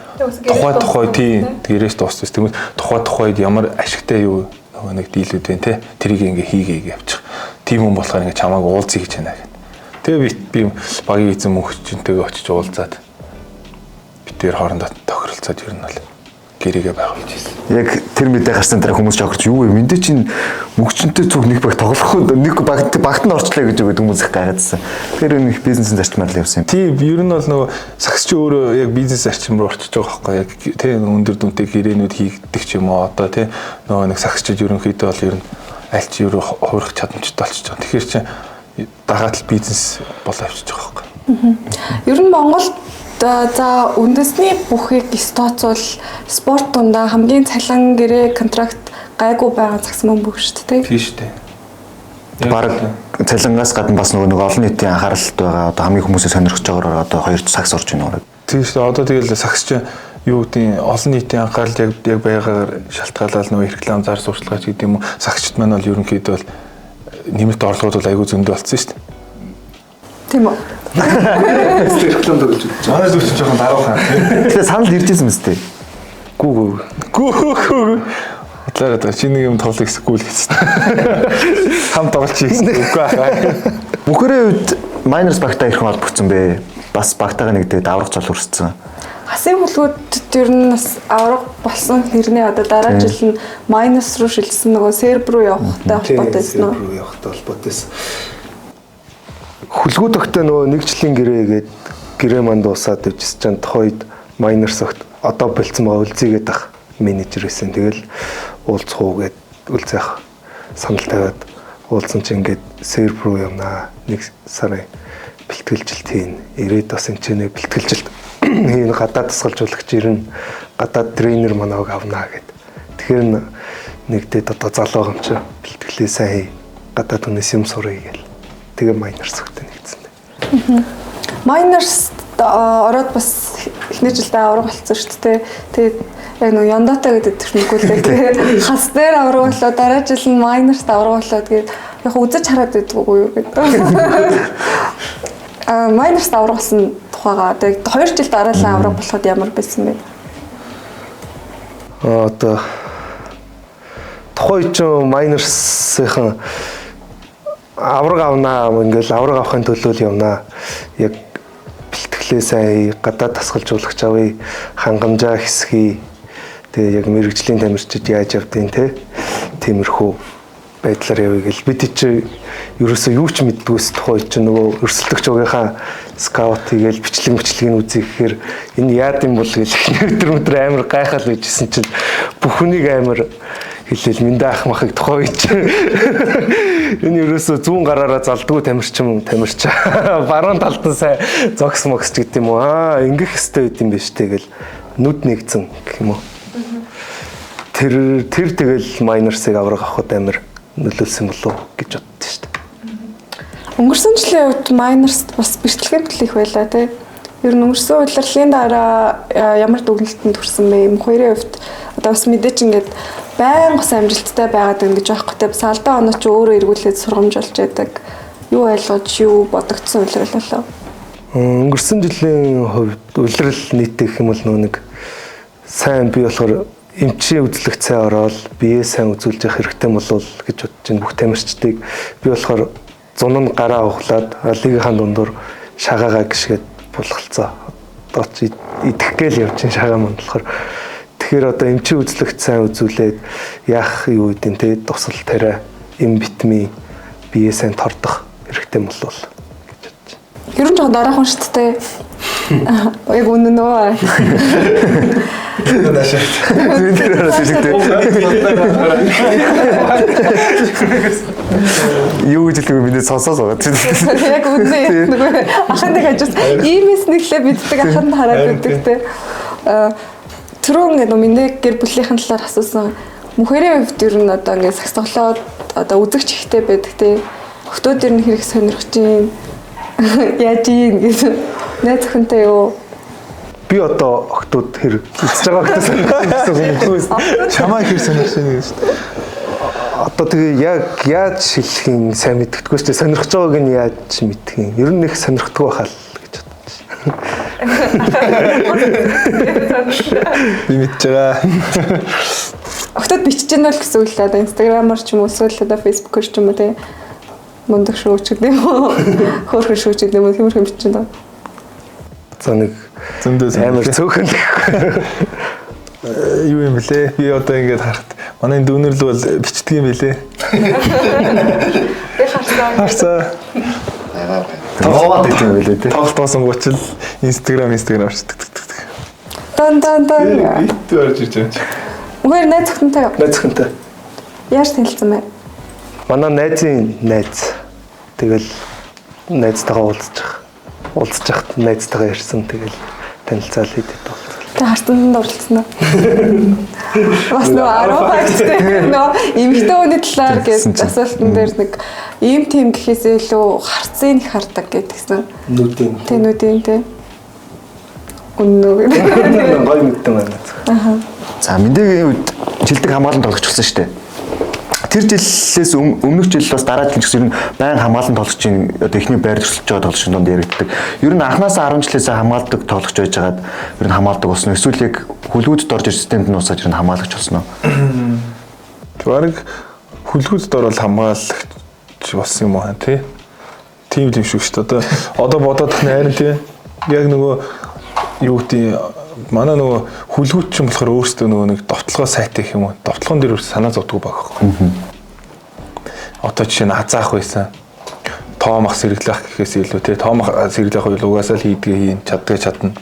Тухай тийм гэрээс дуусчих. Тэгмээ тухайд ямар ашигтай юу нөгөө нэг дийлүүд вэ те тэрийг ингээ хийгээ явчих. Тийм хүн болохоор ингээ чамааг уулзъя гэж байна гэх. Тэгээ би багийн эзэн мөнхчөнтэйгээ очиж уулзаад бид тэр хоорондоо тохиролцоод ер нь бол гэрээгээ байгуулж ирсэн. Яг тэр мэдээ гарсан дараа хүмүүс шокорч юу вэ? Мэдээ чинь мөнхчөнтэй зүг нэг баг тоглох нэг багт нь орчлоо гэж өгөөд хүмүүс их гайхаадсан. Тэр нэг бизнесийн зарчмаар л явсан юм. Тийм ер нь бол нөгөө саксч өөрөө яг бизнес зарчим руу орчиж байгаа байхгүй яг тийм өндөр дүнтэй гэрээнүүд хийгдэх ч юм уу одоо тийм нөгөө нэг саксчид ерөнхийдөө бол ер нь аль ч юу хуурах чадамжтай болчихж байгаа. Тэгэхээр чинь дагаад л бизнес болоо явчихж байгаа байхгүй. Ер нь Монголд за үндэсний бүхийг стооцвол спорт дундаа хамгийн цалин гэрээ контракт гайгүй байгаа загсан мөн бүх шүү дээ. Тийм шүү дээ. Бараг цалингаас гадна бас нөгөө олон нийтийн анхааралд байгаа одоо хамгийн хүмүүсээ сонирхож байгаагаар одоо 2 сагс орж ийн үү. Тийм шүү дээ. Одоо тэгэл сагс чинь юу гэдгийг олон нийтийн анхаарал яг байгаагаар шалтгаалаад нөгөө реклам зар сурталчилгаач гэдэг юм уу. Сагсчд маань бол ерөнхийдөө бол нэмэлт орлогод бол аягүй зөндөө болсон шүү дээ. Тийм үү. Реклам дөрөж үү. Манай зүрх жоохон дараахан. Тэгэхээр санал ирж ирсэн мэт дээ. Гүү. Отлаараа чи нэг юм тоглох эсвэл гэсэн. Хамт тоглож хийсэн. Үгүй аа. Бүхэрийн үед Miners багтаа ирэх холбогдсон бэ. Бас багтаага нэг дээд аврах цол үрссэн. Хасын бүлгүүд ер нь бас авраг болсон хэрнээ одоо дараа жил нь Miners руу шилжсэн нөгөө серб руу явахтай холбоотой байсан уу? Серб руу явахтай холбоотой байсан. Хүлгүүд өгтөө нөгөө 1 жилийн гэрээгээд гэрээ манд дуусаад өвчс чанд хойд Miners огт одоо болцсон байгаа үлзийгээд ах менежер байсан. Тэгэл уулзах уу гэд үлзээх санал тавиад уулзсан чи ингээд серб руу явнаа. 1 сарын бэлтгэлжилт хийн. Ирээд бас энэ ч нэг бэлтгэлжилт хийн гадаад тасгалжуулагч ирнэ. Гадаад тренер манааг авнаа гэд. Тэгэхээр нэгдээд одоо залуу юм чи бэлтгэлээ сайн хий. Гадаад хүнээс юм сурыг гээл. Тэгээ Miners өгтөө нэгдсэн. Miners ороод бас эхний жилдээ авраг болсон шүү дээ. Тэгээд яг нэг Яндата гэдэг төрнөгүүлээ. Тэгээд хас дээр авраг болоо дараа жил нь Miners авраг болоо тэгээд яг үзэж хараад байдгүй юу гэдэг. Miners авраг болсон тухайгаа тэгээд 2 жил дараалан авраг болоход ямар байсан бэ? Одоо тухайн чинь Miners-ийн авраг авнаа ингээл авраг авахын төлөө явнаа. Яг бэлтгэлээ сайн гадаад тасгалжуулагч авъя, хангамжаа хэсгий. Тэгээ яг мэрэгжлийн тамирчид яаж явдیں۔ Тиймэрхүү байдлаар явъя гэл бид чи ерөөсөө юу ч мэддгүйс тухай чи нөгөө өрсөлдөгч угийнхаа скаут хийгээл бичлэг үзье гэхээр энэ яад юм бол гэл өдөр амар гайхал байжсэн чинь бүх хүнийг амар хэлээл мэндэ ах махыг тухай гэж. Энэ ерөөсөө зүүн гараараа залдгүй тамирч баруун талд нь сайн зогс могс гэдэг юм уу. Ингэх хэстэй байд юм биш тэгэл нүд нэгцэн гэх юм уу. Тэр тэгэл Miners-ыг авраг авахд амар нөлөөлсөн болов гэж боддоо шүү дээ. Өнгөрсөн жилийн үед Miners бас бэрхтэлгийн төлөв их байлаа тий. Ер нь өнгөрсөн удирдлагын дараа ямар дүгнэлтэнд хүрсэн бэ? Хоёрын хувьд одоо бас мэдээч ингээд байнга амжилттай байгаад байна гэж байхгүй тий. Бас алдаа оноо ч өөрөө эргүүлээд сургамж болж байдаг. Юу ойлгож, юу бодогдсон үлрэл болоо. Өнгөрсөн жилийн хувьд үлрэл нийтээ гэх юм бол нэг сайн би болохоор эмчийн үзлэгт сайн ороод биеэ сайн үзүүлж явах хэрэгтэй болов гэж бодож байна. Бүх тамирчдыг би болохоор зун нь гараа ухлаад лигийнхэн дундуур шагаагаа гიშгээд булгалцаа. Одоо ч идэх гээл явж чинь шагаа манд болохоор тэгэхээр одоо эмчийн үзлэгт сайн үзүүлээд яах юу гэдэг те тусал тариа эм витамин биеэ сайн тордох хэрэгтэй болов гэж бодож байна. Ер нь жоо дараахан шүү дээ. Яг үнэн үү? Наашаа. Юу гэж хэлэх вэ? Миний сонсоос байгаа. Яг үнэн. Нөгөө аханд хажууд иймээс нэглээ биддэг аханд хараад байдаг те. Түрүүн гэдэг миний гэр бүлийнхэн талаар асуусан. Мөхөрийн хувьд ер нь одоо ингээд сакс тоглоод одоо үзэгч ихтэй байдаг те. Охтууд ер нь хэрэг сонирхож юм. Яаж юм гэсэн. Найз охинтой юу? Би одоо охтууд хэрэг үзэж байгаа гэсэн. Чамаа хэр сонирхож байна гэж. Одоо тэгээ яг яаж шилхэн сайн мэддэггүй ч сонирхож байгааг нь яаж мэдэх юм. Ер нь их сонирхдаггүй байхаа л гэж бодож байна. Би мэдж байгаа. Охтод бичиж байна л гэсэн үг л да. Instagram-аар ч юм уу эсвэл одоо Facebook-оор ч юм уу те. Мундаг шүүч гэдэг юм уу? Хөөрхөн шүүч гэдэг юм уу? Тиймэрхүү бичиж байна. За нэг зөндөө амар цөөхөн юу юм блэ? Би одоо ингэж харахад манай дүүнер л бол бичдэг юм блэ? Би харсан. Таваад гэдэг юм билээ тий. Тоглолт тоосон гучил Instagram орчдөг. Дан. Бит орж ирж байгаа. Үгээр найз охинтой юу? найз охинтой. Яаж танилцсан бэ? Манай найзын найз. Тэгэл найзтайгаа уулзчих найзтайгаа ирсэн тэгэл танилцаал хийдэг болчихлоо. Тэ хартанд оролцсон уу? Бас нөгөө 10 багцтэй нөгөө эмэгтэй хүний талаар гэж асуултан дээр нэг ийм тим гэхээсээ илүү харцын их хардаг гэдгсэн. Нүдэн. Тэ нүдэн тэ. Үнэн. Гой нүдэн байна. Аха. За Миндэгийн үед жилдэг хамгаалалт тоглож болсон шүү дээ. Тэр жилээс өмнөх жил бас дараа жил гэсэн ер нь байн хамгаалалт тоглогчийн одоо эхний байр төрөлж байгаа тоглогчийн донд яригддаг. Ер нь анханасаа 10 жилээс хамгаалдаг тоглогч байжгаад ер нь хамгаалдаг болсон. Эсвэл яг хүлгүүдэд орж ирсэн системд нь усаад ер нь хамгаалагч болсон уу? Тэгварыг хүлгүүдэд орол хамгаалагч болсон юм аа тий. Тийм л юм шүү дээ. Одоо бодоод харин тий. Яг нөгөө юу гэдэг манай нөгөө хүлгүүт ч юм болохоор өөрсдөө нөгөө нэг довтлогоо сайтай гэх юм уу. Довтлогон дээр санаа зовдгоо байхгүй. Одоо жишээ нь азаах байсан. Тоомах сэргэлэх гэхээс илүү тий. Тоомах сэргэлэх үйл угаасаа л хийдгээ хийн чаддгаа чадна.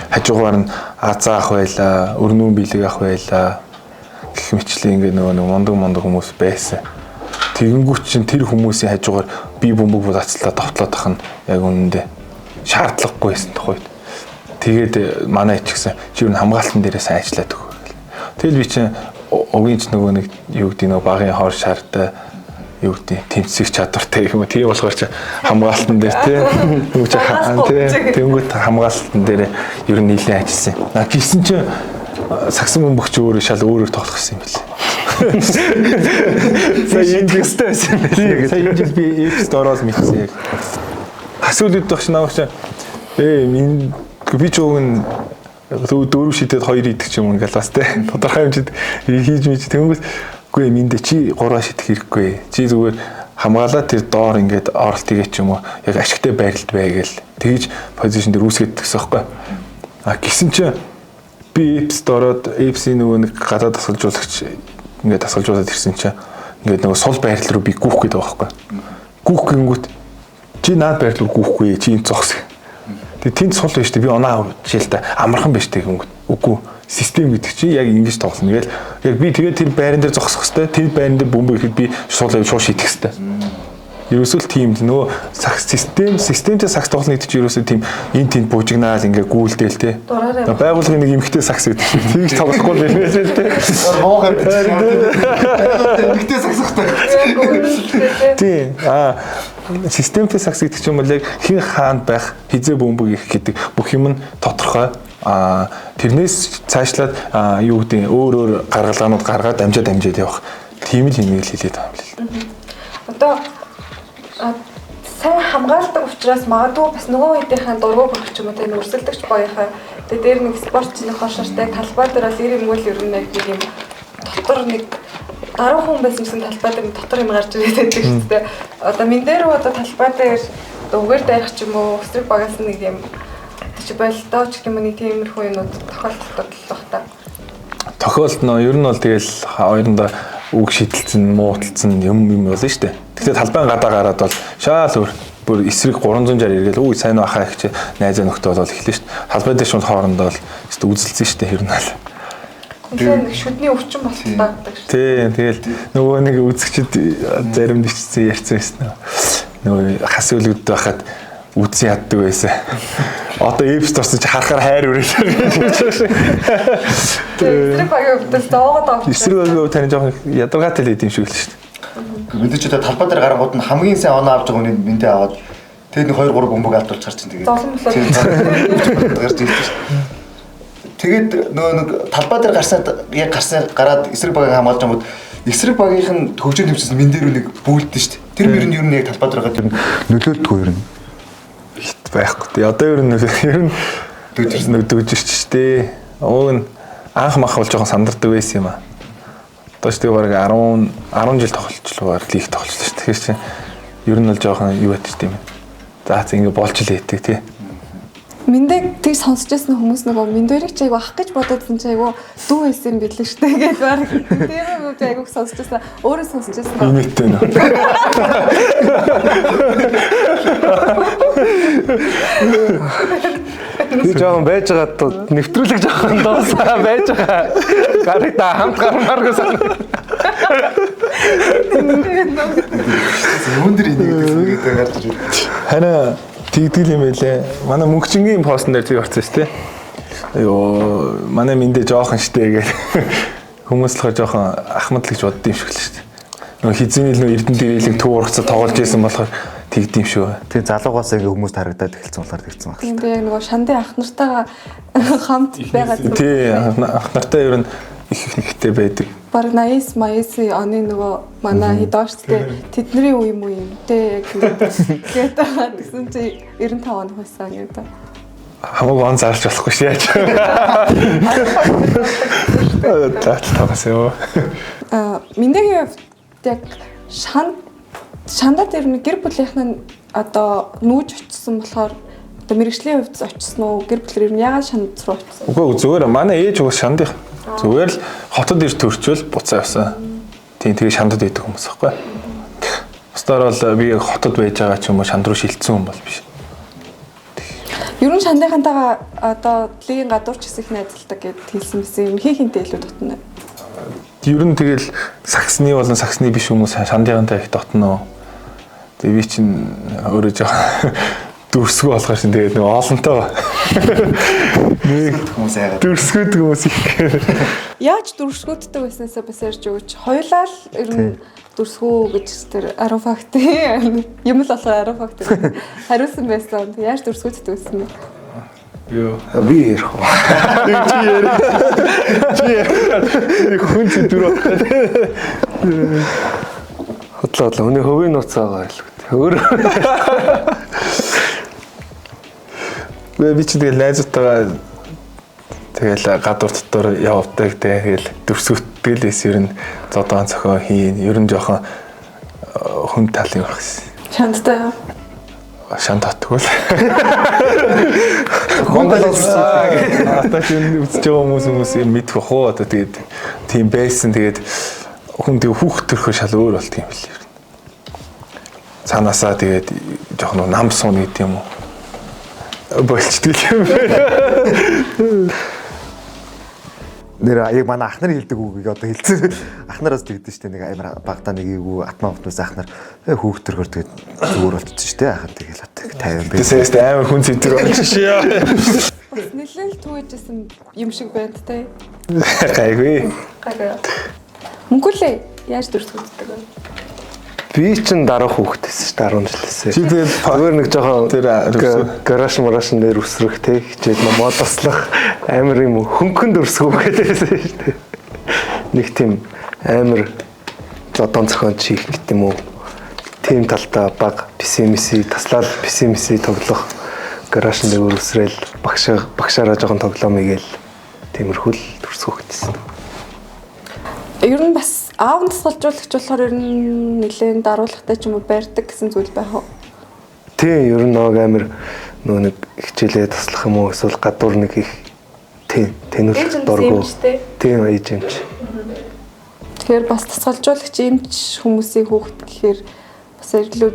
Хажуугаар нь азаах байла, өрнүүн бэлэг ах байла. Гэх мэтлээ ингээ нөгөө мондог хүмүүс байсан. Тэгэнгүүт чинь тэр хүмүүсийн хажуугаар би бөмбөг буцаацлаа довтлоод тах нь яг үнэндээ шаардлагагүй байсан тохойд. Тэгээд манай ч гэсэн чи юу хамгаалтан дээрээ сайн ажиллаад өгөө. Тэгэл би чинь огийн ч нөгөө нэг юу гэдэг нөгөө багын хор шаартай юу гэдэг тэмцэх чадвартай юм уу. Тийм болохоор чи хамгаалтан дээр юу чи тэнгуут хамгаалтан дээр ер нь нийлээ ажилласан. Гисэн чи сагсан бөмбөгч өөрөө шал өөрөөр тоглох гэсэн юм билээ. Сая энэ дэстэй байсан юм билээ. Сая энэ би эпс дороод мэдсэн яг. Асуулт өгч наваач би ч уг нь дөрөв шидэд хоёр идэх юм ингээл бас те тодорхой хэмжээд хийж мэж тэнгүүс үгүй миндэ чи 3 шидэх хэрэггүй чи зүгээр хамгаалаад тэр доор ингээд оролт хийгээ ч юм уу яг ашигтай байралд байгээл тэгж позишн дээр үүсгээд гэсэн байхгүй гисэн чи би эпс дороод эпсийн нөгөө нэг гадаад тасгалжуулагч ингээд тасгалжуулаад ирсэн чи ингээд нөгөө сул байрал руу би гүөх гээд байгаа байхгүй гүөх гингүүт чи наад байрал руу гүөхгүй чи энэ зогс. Тэгээ тэнд сул байж тээ би оноо жишээлдээ амархан байж тээ юм. Үгүй систем гэдэг чи яг ингэж тоглоно. Тэгэл яг би тэгээд тэр байран дээр зогсох хэвээр тэр байран дээр бөмбөг ихэд би сул авч шууд шийдэх хэвээр. Ерөөсөө тийм нөгөө системтэй сакс тоглоно гэдэг чи ерөөсөө тийм энэ тэнд буужигнаал ингээ гүйлдээл те. Байгууллагын нэг эмхтэй сакс гэдэг чи тэгж тоглохгүй байх юм те. Боохоо эмхтэй саксахтай. Тийм системтэй сакс гэдэг чинь бол яг хин хаанд байх хизээ бөмбөг их гэдэг бүх юм нь тодорхой. Тэрнээс цаашлаад юу гэдэг өөр гаргалгаанууд гаргаад амжаад явах. Тийм л юм хэлээд байгаа юм л. Одоо сайн хамгаалдаг учраас магадгүй бас нөгөө хэдийнхэн дургуй бүрч юм уу те өрсөлдөгч боёхоо. Тэгээ дээр нэг спортчны хошортой талбай дээр бол ирэнгүүл ер нь яг нэг юм дотор нэг даруй хүн байсан гэсэн талбай дээр дотор юм гарч ирээд байдаг шүү дээ. Одоо мен дээр одоо талбай дээр үгээр дайрах ч юм уу өсрэг багаас нэг юм чи болтооч гэх юм нэг тиймэрхүү юмуд тохиолдолтой л баг та. Тохиолдно ер нь бол тэгэл хоёрондоо үг шидэлцэн мууталцсан юм болно шүү дээ. Тэгтээ талбайн гадаа гараад бол шаал бүр эсрэг 360 эргээл үй сайн бахаа их чи найзаа нөхдөд бол эхлэн шүү дээ. Талбай дээр шууд хоорондоо л үзэлцэн шүү дээ ер нь л. Тэгэхээр нэг шүдний өвчин болтдаг шүү. Тийм тэгэл нөгөө нэг үзэгчд заримд ичсэн ярьсан байсан. Нөгөө хас үлгүүд байхад үзэн яддаг байсан. Одоо эпс орсон чи харахаар хайр үргэлж. Эсрэг багийн өвдөс доогод авч. Эсрэг багийн тань жоохон ядаргаатай л идэм шиг л шүү дээ. Мэдээж одоо талбай дээр гарангууд нь хамгийн сайн оноо авч байгаа хүний мэндээ аваад тэгээд нэг 2 3 бөмбөг алдуулж гарч ин тэгээд. Золон болоод гарч ирсэн шүү. Тэгээд нөгөө нэг талбай дээр гарсан гараад эсрэг багийг хамгаалж байгаа юм. Эсрэг багийнх нь хөгжим төвчсөн мен дээр нэг бүгэлдэн шүү дээ. Тэр мөр нь ер нь яг талбай дээр гараад ер нь нөлөөлдөггүй ер нь байхгүй. Одоо ер нь дүүжирч шүү дээ. Уг нь анх мах бол жоохон сандардаг байсан юм аа. Одоо ч тэгээ бараг 10 жил тоглолцлоо лиг тоглолцсон шүү. Тэгэхээр чинь ер нь бол жоохон юу байдаг тийм. За ингэ болж л хийдэг тий. Миндэг тэг сонсч байсан хүмүүс нөгөө миндэрийг ч айгу ах гэж бодоодсэн чи айгу дүү хэлсэн билээ шүү дээ гэж баг. Тэр юм айгу сонсч байсан. Өөрөө сонсч байсан. Инээдтэй нөө. Би жоохон байж байгаа нэвтрүүлэг жоохон дуусаа байж байгаа. Гарыг та хамт гармааргүй сан. Өндөр энийг гарч ирээ. Харин тэгдэл юм байлээ. Манай мөнгчингийн постн дээр тийм орсон шүү дээ. Айоо, манай миндэ жоохон штэ гэж хүмүүс л жоохон ахмад л гэж бодд юм шиг л шүү дээ. хизээний нөө Эрдэнэ дээрэлэг төв ургацаа тоглож байсан болохоор тэгдэм шүү. Тэгээ залуугаас ингээ хүмүүст харагдаад эхэлсэн болохоор тэгсэн баг. Тийм яг нөгөө Шандын ах нартайгаа хамт байгаа. Тий ах нартай ер нь их ихтэй байдаг. Бараг 80 маясын оны нөгөө манай хидоочтэй тэдний үе юм уу юм те яг тэгээд тэгсэн чи 95 он байсан гэдэг. Хамаг он зарж болохгүй ш яаж. Таатаас ёо. Минийгийн хувьд яг шандаа дээр гэр бүлийнхэн одоо нүүж очсон болохоор одоо мэрэгжлийн хувьд очсон уу? Гэр бүлэр нь яагаад шанд руу очсон? Үгүй зүгээр манай ээж уус шандих. Зүгээр л хотод ирж төрчвөл буцаа явсан. Тийм тэгээ шандад байдаг хүмүүс байхгүй. Бусдаар бол би хотод байж байгаа ч юм уу шанд руу шилжсэн хүн бол биш. Ер нь шандынхантайгаа одоо лигийн гадуурч хэсэг найзалдаг гэд хэлсэн байсан юм хинтээ илүү дотно. Ер нь тэгэл саксны болон саксны биш хүмүүс шандынхантай их дотно. Тэгээ би чинь өөрөө жоо дүрсгүү болохоор шин тэгээд нэг олонтой. Нэг Хүмүүс яагаад дүрсгүүд хүмүүс их. Яаж дүрсгүүдтэй байснасаа бас ярьж өгч. Хоёулаа л ер нь дүрсгүү гэж тэр ариун факт юм л болохоор ариун факт хариулсан байсан. Яаж дүрсгүүдтэй байсан бэ? Йоо. Би ярих уу? Чи хүн чи дөрөв. Хотлоо өнөө хөвийн нуцаагаа хэлгүй. Өөр Би чи тэгэл найзтайгаа тэгэл гадуур дотор явдаг тэгэл дүрсгүтгэл ер нь зодоон цохоо хийн ер нь жоохон хүн талын байх гэсэн. Шандтай. Шанд татгуул. Монголоос одоо чинь үзэж байгаа хүмүүс мэдэх бах уу одоо тэгээд тийм байсан тэгээд хүн тэг хүүхд төрхөө шал өөр болт юм бэл. Цаанаасаа тэгээд жоохон нам суун гэдэг юм уу? Болчдөг юм байна. нэр яг манай ах нар хэлдэг үгийг одоо хэлсэн. Ах нараас тэгдэж штэ нэг амар багтаа нэг юу атмаавтнаас ах нар хүүхдөрхөр тэгээд зүгээр болчихсон штэ ахад тэгэл одоо 50 бэ. Тэсээс амар хүн зэтэр болчихшээ. Бас нэлээд түүжсэн юм шиг байна те. Гайгүй. Мөнгөлээ яаж дүрсгүүддэг вэ? би чинь дараах хүүхдээс ш 10 жилээсээ. Чи тэгээд зүгээр нэг жоохон тэр гараж марашн дээр үсрэх те хичээд модослох амар юм хөнгөн дүрсгүү гэдээсэн шүү дээ. Нэг тийм амар зодон зохион чих гэдэг юм уу. Тим талдаа баг пессимиси таслал пессимиси тоглох гаражн дээр үсрээл багшаараа жоохон тоглоом игээл тиймэрхүү л дүрсгүү гэдээсэн. Ер нь бас аав тасгалжуулагч болохоор ер нь нэлээд даруулгатай ч юм уу байрдаг гэсэн зүйл байх уу? Тийм, ер нь амар нэг хичээлээ таслах юм уу эсвэл гадуур нэг их тийм тэнүүл дургу. Тийм эйженч. Тэгэхээр бас тасгалжуулагч эмч хүмүүсийн хүүхэд гэхээр бас илүү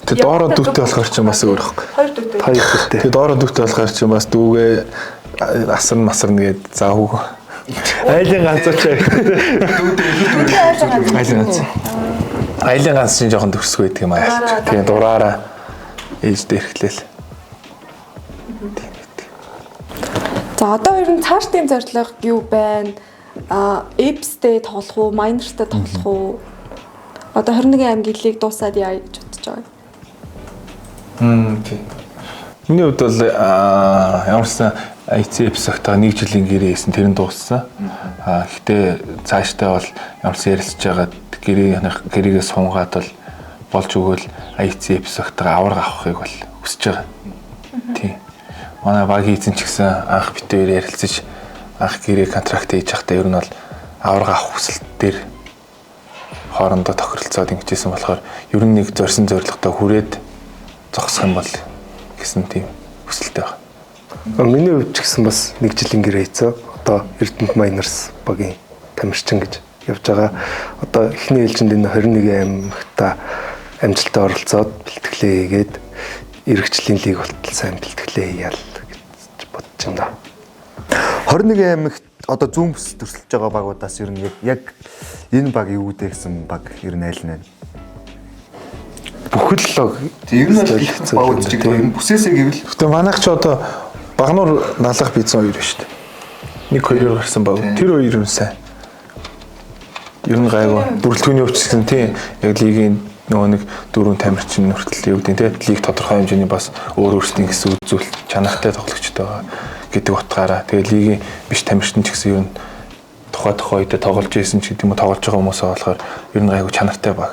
тэг доороо дүүтэй болохоор ч бас өөр ихгүй. хоёр дүүтэй. Хоёр дүүтэй. Тэг доороо дүүтэй болохоор ч бас дүүгээ асар масар нэгээд за хүүг. Айлын ганцаач. Айлын ганц чинь жоохон төрсгөө гэдэг юм аа. Тэгээ дураараа ээж дээрхлээл. За одоо ер нь цааш тийм зорилго юу байна? Эпстэй тоглох уу, майнертэй тоглох уу? Одоо 21 аймгийн лиг дуусаад яаж бодож байгаа? Тийм. Миний хувьд бол ямарсан IC эпизодтойгоо 1 жилийн гэрээ хийсэн тэр нь дууссан. Гэхдээ цаашдаа бол ямарсан ярилцж байгаа гэрээгээ сунгаад бол болж өгөөл IC эпизодтойгоо авраг авахыг бол хүсэж байгаа. Тийм. Манай багийн эзэн ч гэсэн анх битээр ярилцаж анх гэрээ контракт хийж байхдаа ер нь бол авраг авах хүсэл дээр хоорондоо тохиролцоод ингэжсэн болохоор ер нь нэг зорьсон зорилготой хүрээд зогсох юм бол гэсэн тийм хүсэлтэй байна. Миний хувьд ч гэсэн бас 1 жилийн гэрээ хийцээ. Одоо Эрдэнэт Майнерс багийн тамирчин гэж явж байгаа. Одоо эхний ээлжинд энэ 21 аймагта амжилттай оролцоод бэлтгэлээ хийгээд эргэжлийн лиг болтол сайн бэлтгэлээ хийял гэж бодож байна. 21 аймагт одоо зүүн бүс төрсөлж байгаа багуудаас ер нь яг энэ баг юу дээ гэсэн баг ер нь аль нь вэ? Бүхэл л ер нь багууд ч гэх юм бүсээсээ гэвэл Гэтэ манайх ч одоо Багнуур налах бизэн 2 шүү дээ. 1-2 гарсан баг. Тэр хоёр юм сайн. Ер нь гайгүй бүрэлдэхүүний өвч гэсэн тийм яг лигийн нөгөө нэг дөрвөн тамирчин хүртэл юу гэдэг тийм лиг тодорхой хэмжээний бас өөр өөрсдийн гэсэн үзүүлэлт чанартай тоглогчтой байгаа гэдэг утгаараа тэгээ лигийн биш тамирчин ч гэсэн ер нь тухай үед тоглож исэн ч гэдэг юм уу тоглож байгаа хүмүүсээ болохоор ер нь гайгүй чанартай баг.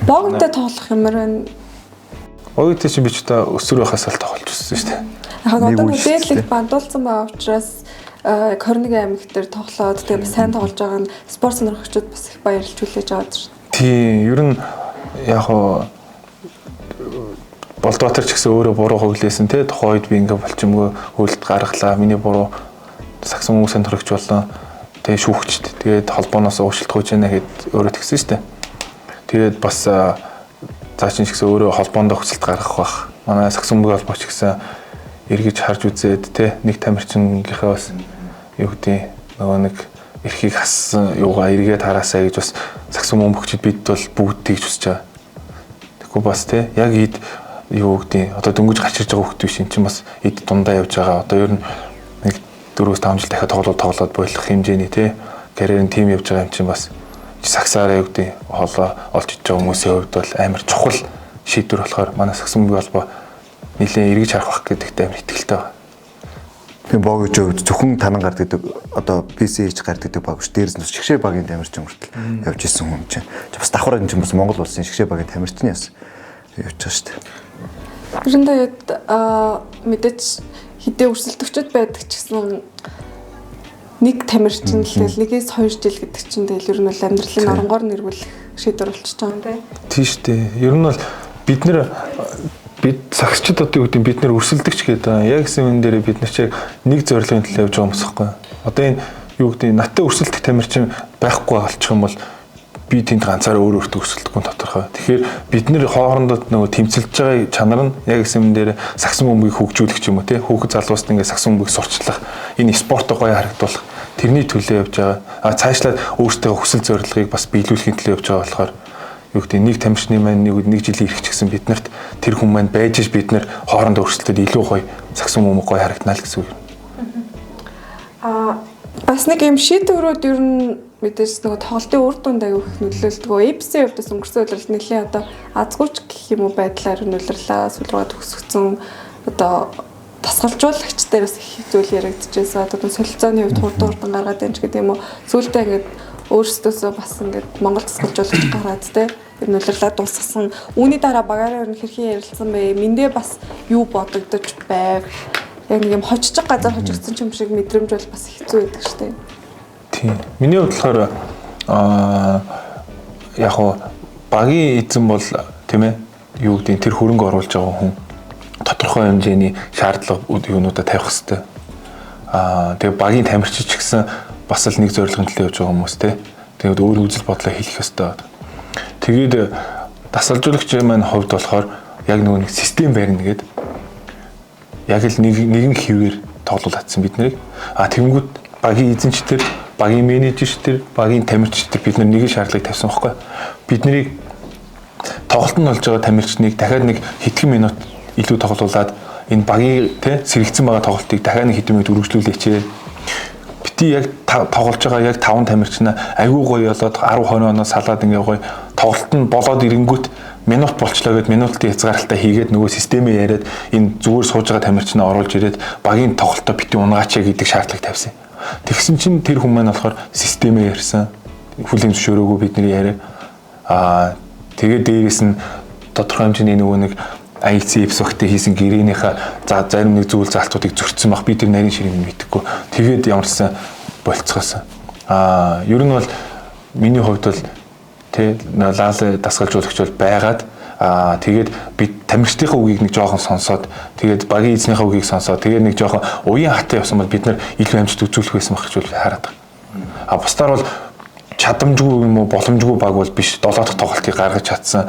Богонтой тоглох юмар байна. Ойтой чи би ч та өсвөр байхаас л тоглож ирсэн шүү дээ. Яг одоо дээдлэг бандуулсан байгаа учраас 21 аймаг дээр тоглоод тэгээ сайн тоглож байгаа нь спорт сонирхогчдод бас их баярлж хүлээж аваад шүү. Тийм, ер нь яг хоо Болдбаатар ч гэсэн өөрөө буруу хөглөөсөн те тухайн үед би ингээ болчимгүй хөлд гаргалаа. Миний буруу сагсан хүмүүсийн төрөгч боллоо. Тэгээ шүүгчд. Тэгээд холбооноос уучлалт гуйж яана гэд өөрөө тэгсэн шүү дээ. Тэгээд бас цаачин ч гэсэн өөрөө холбоонд хүсэлт гаргах бах. Манай сагсан бүг холбооч гэсэн эргэж харж үзээд те нэг тамирчингийнхаа бас юу гэдэг нөгөө нэг эрхийг хассан юугаа эргээд хараасаа гэж бас сагсан бөмбөгчд бид бол бүгд тэгж хүсэж байгаа. Тэгэхгүй бас те яг ид юу гэдэг одоо дөнгөж гачирж байгаа хүмүүс биш эн чинь бас ид дундаа явж байгаа. Одоо ер нь нэг 4-5 жил дахиад тоглоод болох хэмжээний те карьерийн тим явж байгаа юм чинь бас сагсаараа юу гэдэг хоолоо олж иж байгаа хүмүүсийн хувьд бол амар чухал шийдвэр болохоор манай сагсан бөмбөг холбоо нэлээд эргэж харах гэдэгт амар ихтэй байна. Тийм баг гэж зөв зөвхөн танан гард гэдэг одоо PCH гард гэдэг баг ш дээрс нь шигшээ багийн тамирчин хүртэл явж исэн хүн чинь бас давхар энэ чинь бас Монгол улсын шигшээ багийн тамирчин яс явж байгаа шүү дээ. Тэрэндээ мэдээж хідээ өрсөлдөгчд байдаг ч гэсэн нэг тамирчин л тэгэл нэгээс 2 жил гэдэг чинь тэгэл ер нь бол амьдралын оронгоор нэрвүүлэх шийдвэр болчихж байгаа юм тий. Тийм шүү дээ. Ер нь бол бид сагсчид одоо юу гэдэг бид нэр өрсөлдөгч гэдэг. Яг гэсэн юм дээр бид нар чиг нэг зорилгын төлөө явж байгаа юм байна. Одоо энэ юу гэдэг наттай өрсөлдөх тамирчин байхгүй болчих юм бол би тэнд ганцаараа өөр өөртөө өрсөлдөхгүй тодорхой. Тэгэхээр бид нэр хоорондоо нөгөө тэмцэлж байгаа чанар нь яг гэсэн юм дээр сагсан бөмбөгийг хөгжүүлэх юм уу те хүүхэд залууст ингээд сагсан бөмбөгийг сурчлах энэ спортоо гоё харагдуулах тэрний төлөө явж байгаа. Цаашлаад өөртөө хүсэл зорилгыг бас биелүүлэхийн төлөө явж байгаа болохоор юу гэдэг нэг тамирчны маань нэг жилийн ирэх ч гэсэн биднэрт тэр хүн маань байж ш бид нэр хоорондоо өрсөлдөд илүү гоё сагсан бөмбөг гоё харагдана л гэсэн үг. Бас нэг юм шийдвэрүүд ер нь мэдээж нөгөө тоглолтын үр дүнд аягүй их нөлөөлдөг. ABC-ийн хувьд бас өнгөрсөн удирдал нэлээд одоо азгүйч гэх юм уу байдлаар нөлөөллөө сүүл рүү төгсгцэн одоо тасгалжуулагч дээр бас их зүйл яригдчихсэн. Одоо солилцооны хувьд хурдан гаргаад байна ч гэдэг юм уу. Сүүлдээ ингээд өөрсдөөсөө бас ингээд Монгол тасгалжуулагч гараад те нөлөөллөө дуусгасан. Үүний дараа багаараа ер нь хэрхэн ярилцсан бэ? Мэндээ бас юу бодогдож байв? Яг нэг юм хожиж газар хожигдсан ч юм шиг мэдрэмж бол бас хэцүү байдаг шүү дээ. Тийм. Миний хувьд болохоор яг хоо багийн эзэн бол тийм ээ юу гэдэг тэр хөрөнгө оруулж байгаа хүн тодорхой хэмжээний шаардлага юунуудаа тавих хэрэгтэй. Тэгээ багийн тамирчид ч гэсэн бас л нэг зорилгын төлөө явж байгаа хүмүүс те. Тэгээд өөр үзэл бодлоо хэлэх хэрэгтэй. Тэгээд дасгалжуулагчийн маань хувьд болохоор яг нөгөө нэг систем барина гэдэг. Яг л нэгэн хэвээр тоглол татсан бид нарыг. Тэнгүүд багийн эзэнчдэр, багийн менежерчдэр, багийн тамирчдэр бид нар нэгэн шаардлагыг тавьсан байхгүй. Бид нарыг тоглолтод болж байгаа тамирчныг дахиад нэг хэдхэн минут илүү тоглуулад энэ багийн сэрэгцэн байгаа тоглолтыг дахиад нэг хэдэн минут үргэлжлүүлээч. Бити яг тоглож байгаа яг 5 тамирчнаа айгүй гоё болоод 10-20 оноос салаад ингээ гоё тоглолт нь болоод ирэнгүүт минут болчлоо гэд минутын хязгаарлалтаа хийгээд нөгөө системээ яриад энэ зүгээр сууж байгаа тамирчнаа оруулж ирээд багийн тоглолтоо бити унгаач гэдэг шаардлага тавьсан. Тэгсэн чинь тэр хүн маань болохоор системээ ярьсан. Хүлээн зөвшөөрөөгүй бидний яриа. Тэгээд дээрээс нь тодорхой хэмжээний нөгөө нэг ICF согтээ хийсэн гэрээнийхээ зарим нэг зүйл заалтуудыг зөрчсөн баг би тэр нарийн ширийг мэдэхгүй. Тэгээд ямарсан болцгоосон. Ер нь бол миний хувьд бол лаалаа дасгалжуулагч бол байгаад тэгээд би тамирчдынхаа үгийг нэг жоохон сонсоод тэгээд багийн эзнийхээ үгийг сонсоод тэгээд нэг жоохон уян хатаа явсан бол бид нар илүү амжилт үзүүлэх байсан байх гэж бол хараад байгаа. Бусдаар бол чадамжгүй юм уу боломжгүй баг бол биш 7 дахь тоглолтыг гаргаж чадсан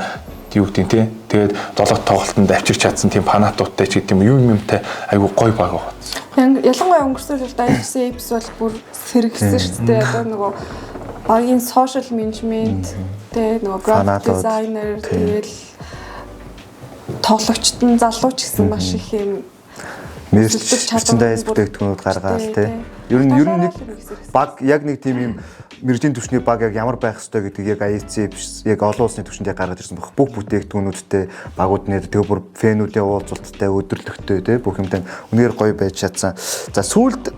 юу гэдэг тий. Тэгээд 7 дахь тоглолтод авчирч чадсан тийм фанатуудтай ч гэдэг юм юмтай айгүй гоё баг байгаа. Ялангуяа өнгөрсөн жилд IFC Apes бол бүр сэргсэн шүү дээ. Одоо нөгөө багийн social management тэгээ нөгөө graphic designer тэгэл тоглогчд нь залууч гэсэн маш их юм мерчендайз бүтээгдэхүүнүүд гаргаал тий. Ер нь нэг баг яг нэг тийм юм мэржлийн түвшний баг яг ямар байх ёстой гэдэг яг IEC биш яг олон улсны түвшинд яг гаргаж ирсэн баг. Бүх бүтээгдэхүүнүүдтэй багууд нэр тэгээ бүр фэнүүдээ уулзалттай өдөрлөгтэй те бүх юмтай үнээр гоё байж чадсан. За сүүлд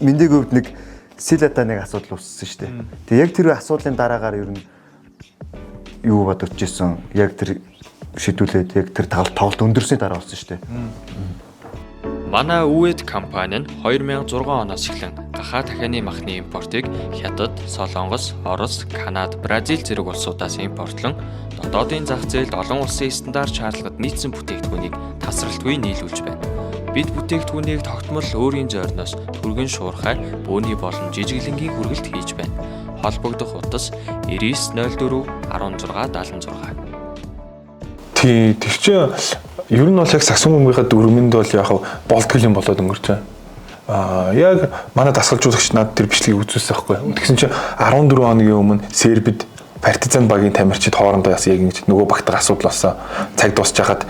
Мэндийг хувьд нэг Силата нэг асуудал үүссэн шүү дээ. Тэгээ яг тэр асуудлын дараагаар ер нь юу бодож ирсэн? Яг тэр шийдүүлээд яг тэр тоглолт өндөрсний дараа болсон шүү дээ. Манай ÜЭД компани нь 2006 оноос эхлэн гахаа дахианы махны импортыг Хятад, Солонгос, Орос, Канада, Бразил зэрэг улсуудаас импортлон дотоодын зах зээлд олон улсын стандарт шаардлагад нийцсэн бүтээгдэхүүнийг тасралтгүй нийлүүлж байна. Бид бүтээгдэхүүнийг тогтмол өөрийн зориноос түргэн шуурхай, бөөний болон жижиглэнгийн хүргэлт хийж байна. Холбогдох утас 9904 16 76. Тэр чинь ер нь бол яг саксон бөмбөгийнхаа дүрмэнд бол яг болтгол юм болоод өнгөрч байгаа. Яг манай дасгалжуулагч над тэр бичлэгийг үзүүлсэн байхгүй. Тэгсэн чинь 14 хоногийн өмнө Сербид партизан багийн тамирчид хоорондоо яг ингэж нөгөө багтар асуудал болсон. Цаг дуусч хахад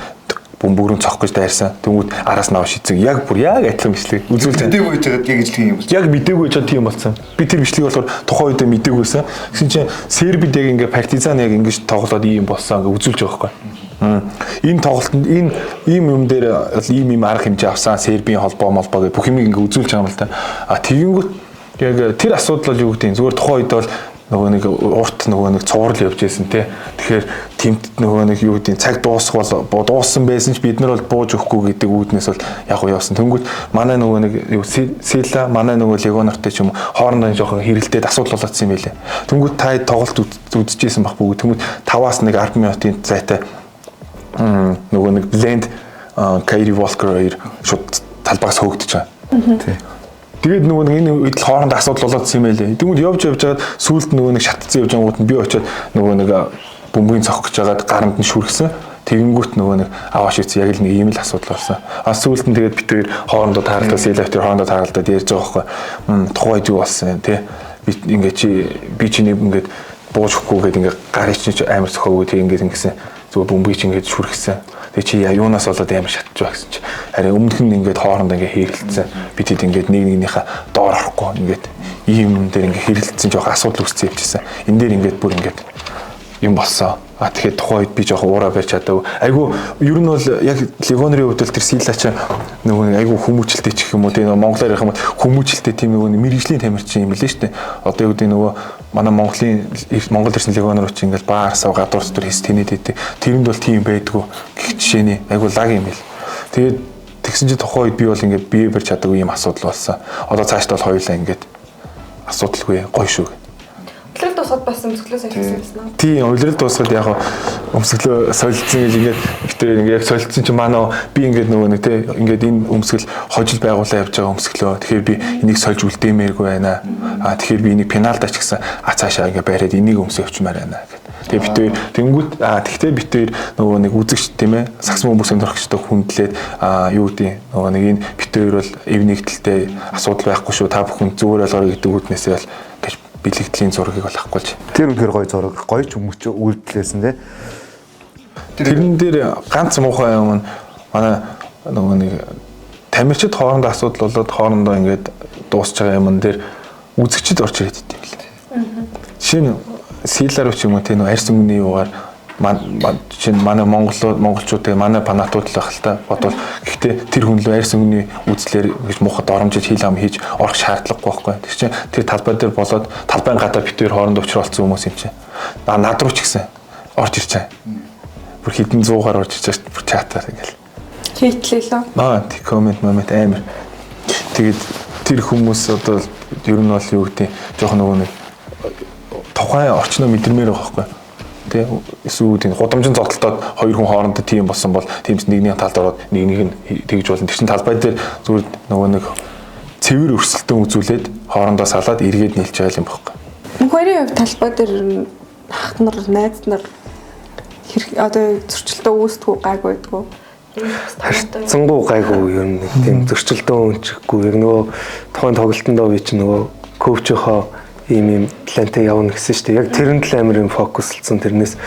бөмбөгрөн цохох гэж дайрсан. Тэнгүүд араас нь аваа шийдсэн. Яг бүр яг адилхан бичлэг үзүүлж мэдээгүй гэж яг ижлэх юм бол. Яг мэдээгүй гэж тийм болсон. Би тэр бичлэгийг болохоор тухайн үед мэдээгүйсэн. Тэгсэн чинь Сербид яг ингээ партизан яг ингэж тоглоод ийм болсон ингээ үзүүлж байгаа байхгүй. Энэ тоглолтод энэ ийм юм дээр ийм арга хэмжээ авсан Сербийн холбоо гэх бүх юмыг ингээ үзүүлж байгаа юм л та. Тэгэнгүүт яг тэр асуудал бол юу гэдэг зүгээр тухайн үед бол нөгөө нэг урт нөгөө нэг цуврал явж байсан тий. Тэгэхээр тэмт нөгөө нэг юу гэдэг цаг дуусах бол дууссан байсан ч бид нар бол бууж өгөхгүй гэдэг үүднээс бол яг уу явсан. Тэнгүүт манай нөгөө нэг юу Сила манай нөгөө легионертэй ч юм хоорондоо жоохон хэрэлдээд асуудал болоодсан юм байлээ. Тэнгүүт та тоглолт үзчихсэн баг бүгд. Тэнгүүт 5-аас 1 10 минутын зайтай нөгөө нэг Blend Kyrie Walker хоёр шууд талбайгаас хөөгдөж байгаа. Тий. Тэгээд нөгөө нэг энэ үед хооронд асуудал болоодсан юм байлээ. Тэгвэл явж байгаад сүүлд нөгөө нэг шатцсан явж байгаагууд нь би очиод нөгөө нэг бөмбөгийн цохох гэж байгаад гаранд нь шүргсэн. Тэгэнгүүт нөгөө нэг аваа шийдсэн яг л нэг ийм л асуудал болсон. Сүүлд нь тэгээд бид хоёр хоорондоо тааралдаа Селефтер хоорондоо тааралдаад ярьж байгаа байхгүй. Тухайд юу болсон тий. Би ингээд би чиний ингээд бууж өгөхгүй гэдэг ингээд гарын чинь амар цохоогүй тэг ингээд ингэсэн. Зүгээр бөмбөгийг чинь ингээд шүргсэн. Тэгээ чи юунаас болоод амар шатж байгаа гэсэн чи. Харин өмнөх нь ингээд хоорондоо ингээд хэрэлдсэн. Бид хэд ингээд нэг нэгнийхээ доор орохгүй ингээд ийм юм дээр ингээд хэрэлдсэн жоох асуудал үүссэн явчихсан. Энэ дээр ингээд бүр ингээд юм болсон. Тэгэхээр тухайн үед би жоох уураа барьж чадаагүй. Айгу ер нь бол яг легионерийн хувьд л тэр Сила ч нөгөө айгу хүмүүжлэлтэй ч гэх юм уу тийм монголоор ярих юм бол хүмүүжлэлтэй тийм нөгөө мэрэгжлийн тамирчин юм лээ шүү дээ. Одоо юу гэдэг нөгөө манай Монгол ирсэн легионерууд ч ингээл баар сав гадуур дотор хийс тэнэд идэг. Тэрэнд бол тийм байдгүй. Гэх жишээний айгу лаг юм бэл. Тэгээд тэгсэн чинь тухайн үед би бол ингээд бие барьж чадаагүй юм асуудал болсон. Одоо цаашд бол хоёулаа ингээд асуудалгүй гоё шүү. Улирал дуусгаад бас өмсгөлөөс ахисан байсан уу? Тийм, улирал дуусгаад яг өмсгөлөө солилцсон гэж ингээд битээр ингээд яг солилцсон чинь манай би ингээд нөгөө нэг те ингээд энэ өмсгөл хожил байгуулаа явж байгаа өмсгөлөө. Тэгэхээр би энийг сольж үлдээмээргүй байна. Тэгэхээр би энийг пенальтач гэсэн цаашаа ингээд бариад энийг өмсөө явчмаар байна гэдэг. Тэгээ битээр тэнгүүд тэгтээ битээр нөгөө нэг үзэгч тийм ээ саксон бөмбөгийн төрөгчтэй хүндлээд юу гэдэг нөгөө нэг энэ битээр бол эв нэгдэлтэй асуудал байхгүй шүү. Та бүхэн зүгээр ойлгоорой гэдэг үгнээсээ л гэж бэлэгдлийн зургийг бол авахгүй л. Тэр үнээр гоё зураг, гоё ч өмч үйлдэлсэн тий. Тэрэн дээр ганц муухай юм манай нөгөө нэг тамирчид хоорондоо асуудал болоод хоорондоо ингээд дуусч байгаа юм дээр үзэгчд орж ирээд идэв юм. Жишээ нь Силаар ч юм уу тийм арьс өнгөний юугаар манай монголчууд манай панатууд л байх л та бодвол гэхдээ тэр хүн л арьс өнгөний үзлэр гэж муухад оромжиж хил ам хийж орох шаардлагагүй байхгүй. Тэг чинь тэр талбай дээр болоод талбайн гадаа битээр хоорондоо уулзсан хүмүүс юм чинь. Над руу ч гэсэн орж ирж байгаа. Бүр хэдэн 100 гаруй орж ирж байгаа бүр чатаар ингээл. Хейтлээ. Тэг коммент амар. Тэгээд тэр хүмүүс одоо ер нь бол юу гэдэг жоохон нөгөө нэг тухайн орчноо мэдэрмээр байгаа байхгүй. Тэ эсвэл тийм гудамжин зодтолтоод хоёр хүн хоорондоо тийм болсон бол тиймс нэгний талд ороод нэгнийг нь тэгж болно. Тэр чин талбай дээр зүгээр нөгөө нэг цэвэр өрсөлдөөн үзүүлээд хоорондоо салаад эргээд нийлж байгаа юм байхгүй. Хоёрын хувь талбай дээр ах нар, найз нар одоо зөрчилдөө үүсдэггүй гайгүй байдгүй. Цангуу гайгүй ер нь тийм зөрчилдөө өнчихгүй. Яг нөгөө тухайн тоглолтондоо би чи нөгөө коучийнхоо ийм плантай явна гэсэн шүү дээ. Яг тэрэнд л амар юм фокуслцсан. Тэрнээс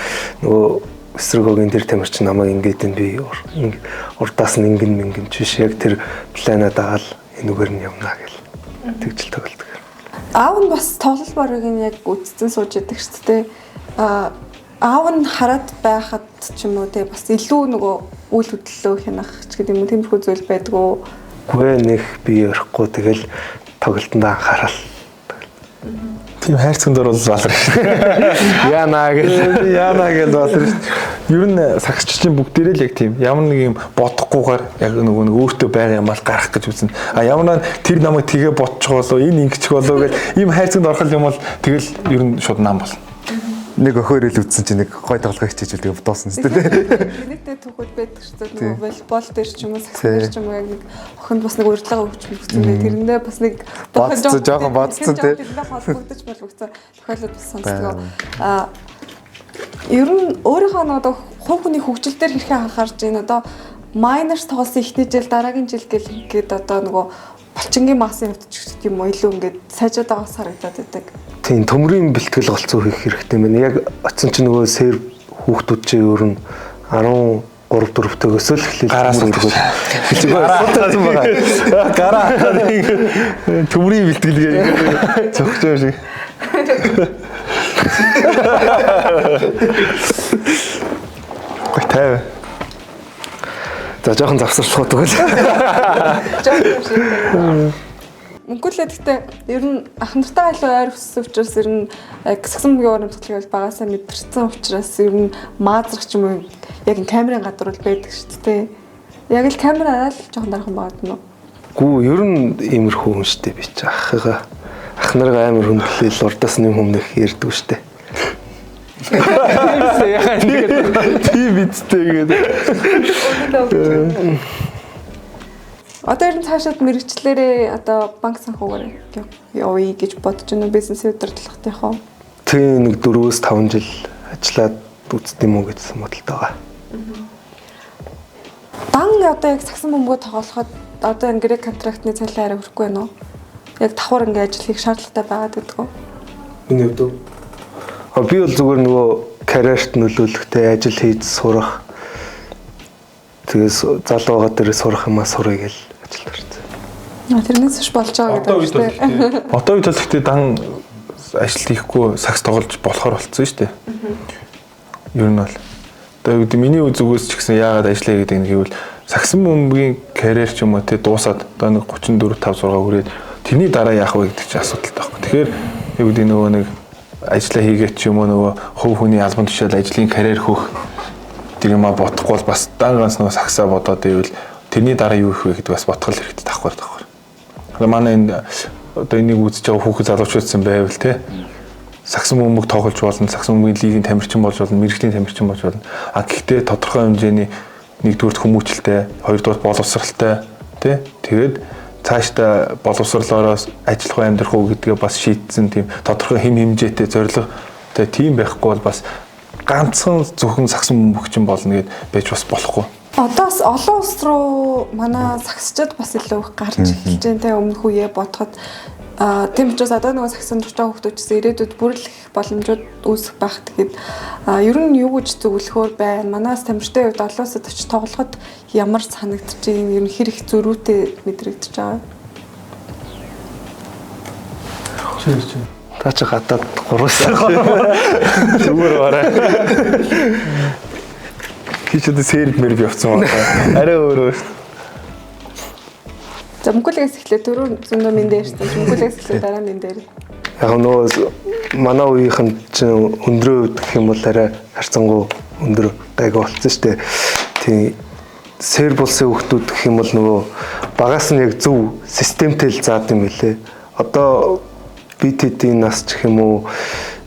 нөгөө эсрэгөөгийн тэр тамирчин намайг ингээд би урдаас нь ингэн ч биш. Яг тэр планаа дагаал энүүгээр нь явна гэл. тэгжил тоглодог. Аав нь бас тоглол барыг нь яг үтцэн сууж идэг шүү дээ. Аав нь хараад байхад ч юм уу те бас илүү нөгөө үйл хөдлөлөө хянах ч гэдэг юм уу тиймэрхүү зүйл байдаг уу? Гүй нэг би ярихгүй тэгэл тоглолтод анхаарал. Тийм хайрцагт орвол балар шүү. Яна гэж балар шүү. Ер нь сагсчдын бүгдээрээ л яг тийм ямар нэг юм бодохгүйгээр яг нөгөө нэг өөртөө байгаа юм ал гарах гэж үзнэ. А ямар тэр намайг тгээ бодчих болоо энэ ингэчих болоо гэж ийм хайрцагт орох юм бол тэгэл ер нь шууд нам болно. Нэг өхөөр ил үтсэн чинь нэг гой тоглох хичээж үлдээ дуусна шүү дээ. Нэгтэй түүхүүд байдаг шүү дээ. Нөгөө волейбол дээр ч юм уу, сакс дээр ч юм уу яг нэг охинд бас нэг урьдлага өгч мөгцсөн дээ. Тэрэндээ бас нэг жоохон бодцсон тий. Тэрэндээ холбогдож болгоцсон тохиолдол бас сонсдог. Ер нь өөрийнхөө нөгөө хувь хүний хөгжил дээр хэрхэн анхаарч байна одоо майнерс тоглосон эхний жил дараагийн жил гээд одоо нөгөө булчингийн масын хувьд ч гэх юм уу илүү ингээд сайжаад байгаас харагдаад байдаг. Тийм төмрийн бэлтгэл голцоо хийх хэрэгтэй байна. Яг очсон чинь нөгөө сэр хүүхдүүд чинь өөр нь 13 4-төөгөөс л эхлэв. Гараас үргэл. Гараа байгаа. Гараа. Төмрийн бэлтгэлгээ зөвхөн шиг. Гой тав. За жоохон завсарчлах тэгэл. Мөнгөлөө гэхдээ ер нь ах нартай илүү ойр өссөн учраас ер нь гисгсэн мөгийн урамсгалыг багасаа мэдэрсэн учраас ер нь маазрах ч юм уу яг энэ камерын гадуур л байдаг шүү дээ. Яг л камераараа л жоохон дархан байгаад нь. Гүү ер нь иймэрхүү хүн шүү дээ би чи ах нарыг амар хөндлөл урдаас нэм хүмүүх ярьдаг шүү дээ. Тийм бидтэй гэдэг. Одоо ер нь цаашаад мэрэгчлэрээ одоо банк санхугаар явъя гэж бодож байна уу? Бизнесийн удирдлагт яах вэ? Тийм нэг 4-5 жил ажиллаад үзт юм уу гэсэн бодолтой байгаа. Дан одоо яг сагсан бөмбөг тоглоход одоо энэ грек контрактны цалин арай хүрэхгүй байна уу? Яг давхар ингээ ажил хийх шаардлагатай байгаад гэдэг үү? Миний хувьд би бол зүгээр нөгөө карьерт нөлөөлөхтэй ажил хийж сурах. Тэгээс залуугаа дээр сурах юмаа сурах гэж ажилд орсон. Тэрнээс ч болж байгаа гэдэг шүү дээ. Одоо үед л гэхдээ дан ажил хийхгүй сакс тоглож болохоор болцсон шүү дээ. Ер нь бол одоо миний зүгээс ч гэсэн яагаад ажиллая гэдэг нь гэвэл саксан бөмбөгийн карьер ч юм уу те дуусаад одоо нэг 34 5 6 хүрээд тэрний дараа яах вэ гэдэг чинь асуудалтай байхгүй. Тэгэхээр юу гэдэг нөгөө нэг ажиллаа хийгээд ч юм уу нөгөө хувь хүний албан тушаал ажлын карьер хөх тэр юма бодохгүй бол бас данганс нөгөө саксаа бодоод ивэл тэрний дараа юу их вэ гэдэг бас бодгол хэрэгтэй таахгүй. Манай энэ одоо энийг үзэж байгаа хүүхэд залуучуудсан байвал те саксан бөмбөг тоглож болно, саксан бөмбөгийн лигийн тамирчин болж болно, мэрэгжлийн тамирчин болж болно. А гэхдээ тодорхой хэмжээний нэгдүгээр хүмүүжлтэй, хоёрдугаар боловсралтай тий тэгээд цаашдаа боловсрлоороо ажиллах амьдрах уу гэдгээ бас шийдсэн тийм тодорхой хэм хэмжээтэй зорилготой тийм байхгүй бол бас ганцхан зөвхөн саксан бөмбөгчин болно гэд байж бас болохгүй. Одоос олон улс руу манай саксчид бас илүү их гарч эхэлж байна те өмнөх үеэ бодоход тийм учраас одоо нөгөө саксан дуртай хүмүүсээс ирээдүйд бүрэлдэх боломжууд үүсэх байх тэгээд ер нь юу гэж зөвлөхөөр байна. Манаас тамирчтай үед олон улсад очиж тоглоход ямар санагдаж байна? Ер нь хэр их зөрүүтэй мэдрэгдэж байгаа. Та чи гадаад 3 сар зүгээр бараа. Хичээд сэрд мэрд явцсан байна. Арай өөрөө. За мөнгөлөөс эхлээ дөрөв зөндөө минь дээр шүү дээ. Мөнгөлөөс эхлээ дараа минь дээр. Яг нөгөө манай үеийнхэн чинь өндрөө гэх юм бол арай харцангуй өндөр гайг болцсон шүү дээ. Тийм сэр булсын хүүхдүүд гэх юм бол нөгөө багаас нь яг зөв системтэй л заад юм билээ. Одоо BTT-ийн нас ч гэх юм уу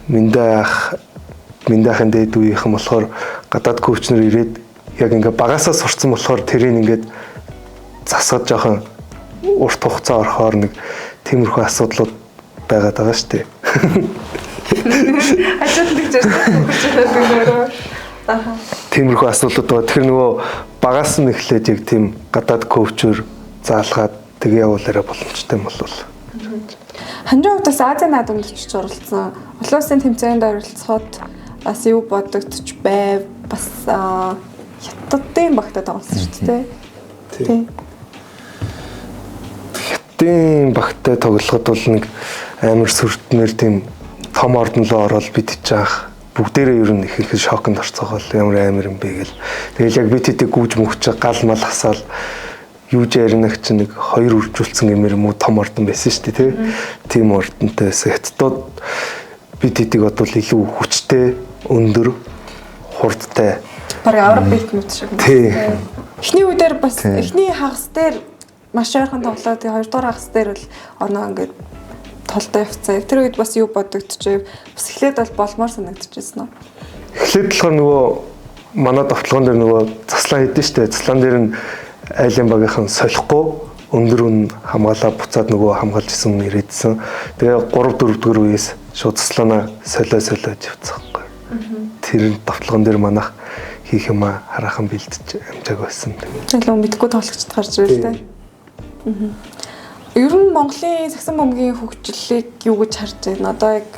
миндаахын дээд үеийнхэн болохоор гадаад коучнер ирээд яг ингээ багасаа сурцсан болохоор тэрийг ингээд засаад жоохон урт хугацаа орохоор нэг тиймэрхүү асуудлууд байгаад байгаа шүү дээ. Ажиглаж ярьсан. Тиймэрхүү асуудлууд байгаа. Тэгэхээр нөгөө багаас нь эхлээд яг тийм гадаад коучер заалгаад тэгээ явуулаарай боломжтой юм бол. Ханжаа удаас Азийн наадамд очиж оролцсон. Олон улсын тэмцээнд оролцоход бас юу бодогдож байв. Бас хятадын багтаад байгаа шүү дээ. Тийм. Буддийн багтай тоглоход бол нэг амар сүртнэр тийм том ордон руу ороод бид чаах бүгдээрээ ер нь их шоконд орцоогоо ямар амар юм бэ гэл. Тэгэл яг бид хэдийг гүйж мөхч гал мал хасаал юу ч яринах чинь нэг 2 үржүүлсэн гэмээр юм уу том ордон байсан шүү дээ тий. Тийм ордонтой хэттууд бид хэдийг бодвол илүү хүчтэй, өндөр, хурдтай. Бараг авраг бэлтнүүд шиг. Тий. Эхний үедэр бас эхний хагас дээр маш ойрхон тоглоод тэгээ 2 дугаар хагас дээр бол оноо ингээд толтой явцсан. Тэр үед бас юу бодогдчихв. Бас эхлээд бол болмоор санагдчихсэн нь. Эхлээд болохоор нөгөө манай товтлогон дээр нөгөө заслан хийдэж штэ. Заслан дээр нь айлын багийнхан солихгүй өндөр үн хамгаалаа буцаад нөгөө хамгаалж исэн нь ирээдсэн. Тэгээ 3 4 дэх үеэс шууд засланаа солиож явцсан байхгүй. Тэр товтлогон дээр манайх хийх юм хараахан бэлдэж амжааг байсан. Илүү мэдгүй тоглогчд гарч ирэл тээ. Ер нь Монголын сагсан бөмбөгийн хөгжлийг юу гэж харж байна? Одоо яг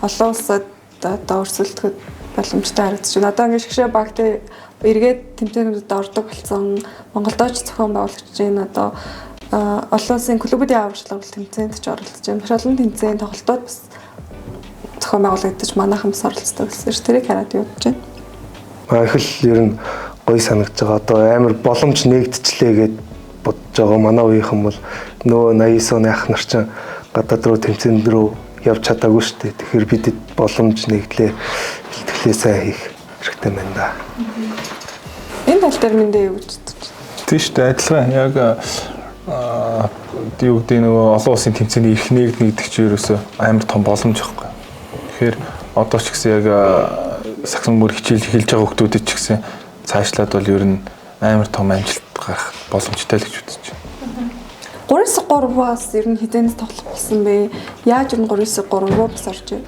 олон улсад одоо өрсөлдөхөд боломжтой харагдаж байна. Одоо ингээд шгшээ багтай эргээд тэмцээнүүдэд ордог болсон. Монголдооч зохион байгуулагч байна. Одоо олон улсын клубүүдийн аварчлал тэмцээнд ч оролцож байна. Маш олон тэмцээн тоглолтууд бас зохион байгуулагдаж манайхан бас оролцдог гэсэн чинь тэрийг хараад юу гэж байна? Их л ер нь гоё санагдаж байгаа. Одоо амар боломж нэгдчихлээ гэд бодож байгаа. Манай үеийнхэн бол нөгөө 89 оны ах нар чинь гадаад руу тэмцээнд рүү явж чадаагүй шүү дээ. Тэгэхээр бидэд боломж нэгдлээ бэлтгэлээ сайн хийх хэрэгтэй байна да. Энэ тал дээр мэндэ юу гэж бодож байна? Тийм шүү дээ. Адилхан яг юу гэдэг нөгөө олон улсын тэмцээний эрх нэгдэг чинь ерөөсөө амар том боломж байхгүй. Тэгэхээр одоо ч гэсэн яг сагсан бүр хичээлж эхэлж байгаа хүмүүсд ч гэсэн цаашлаад бол ер нь амар том амжилт гарах боломжтой л гэж үзэж байна. 3-3-аас ер нь хизээнээс тоглох болсон бэ? Яаж ер нь 3-3 руу бас орж ив?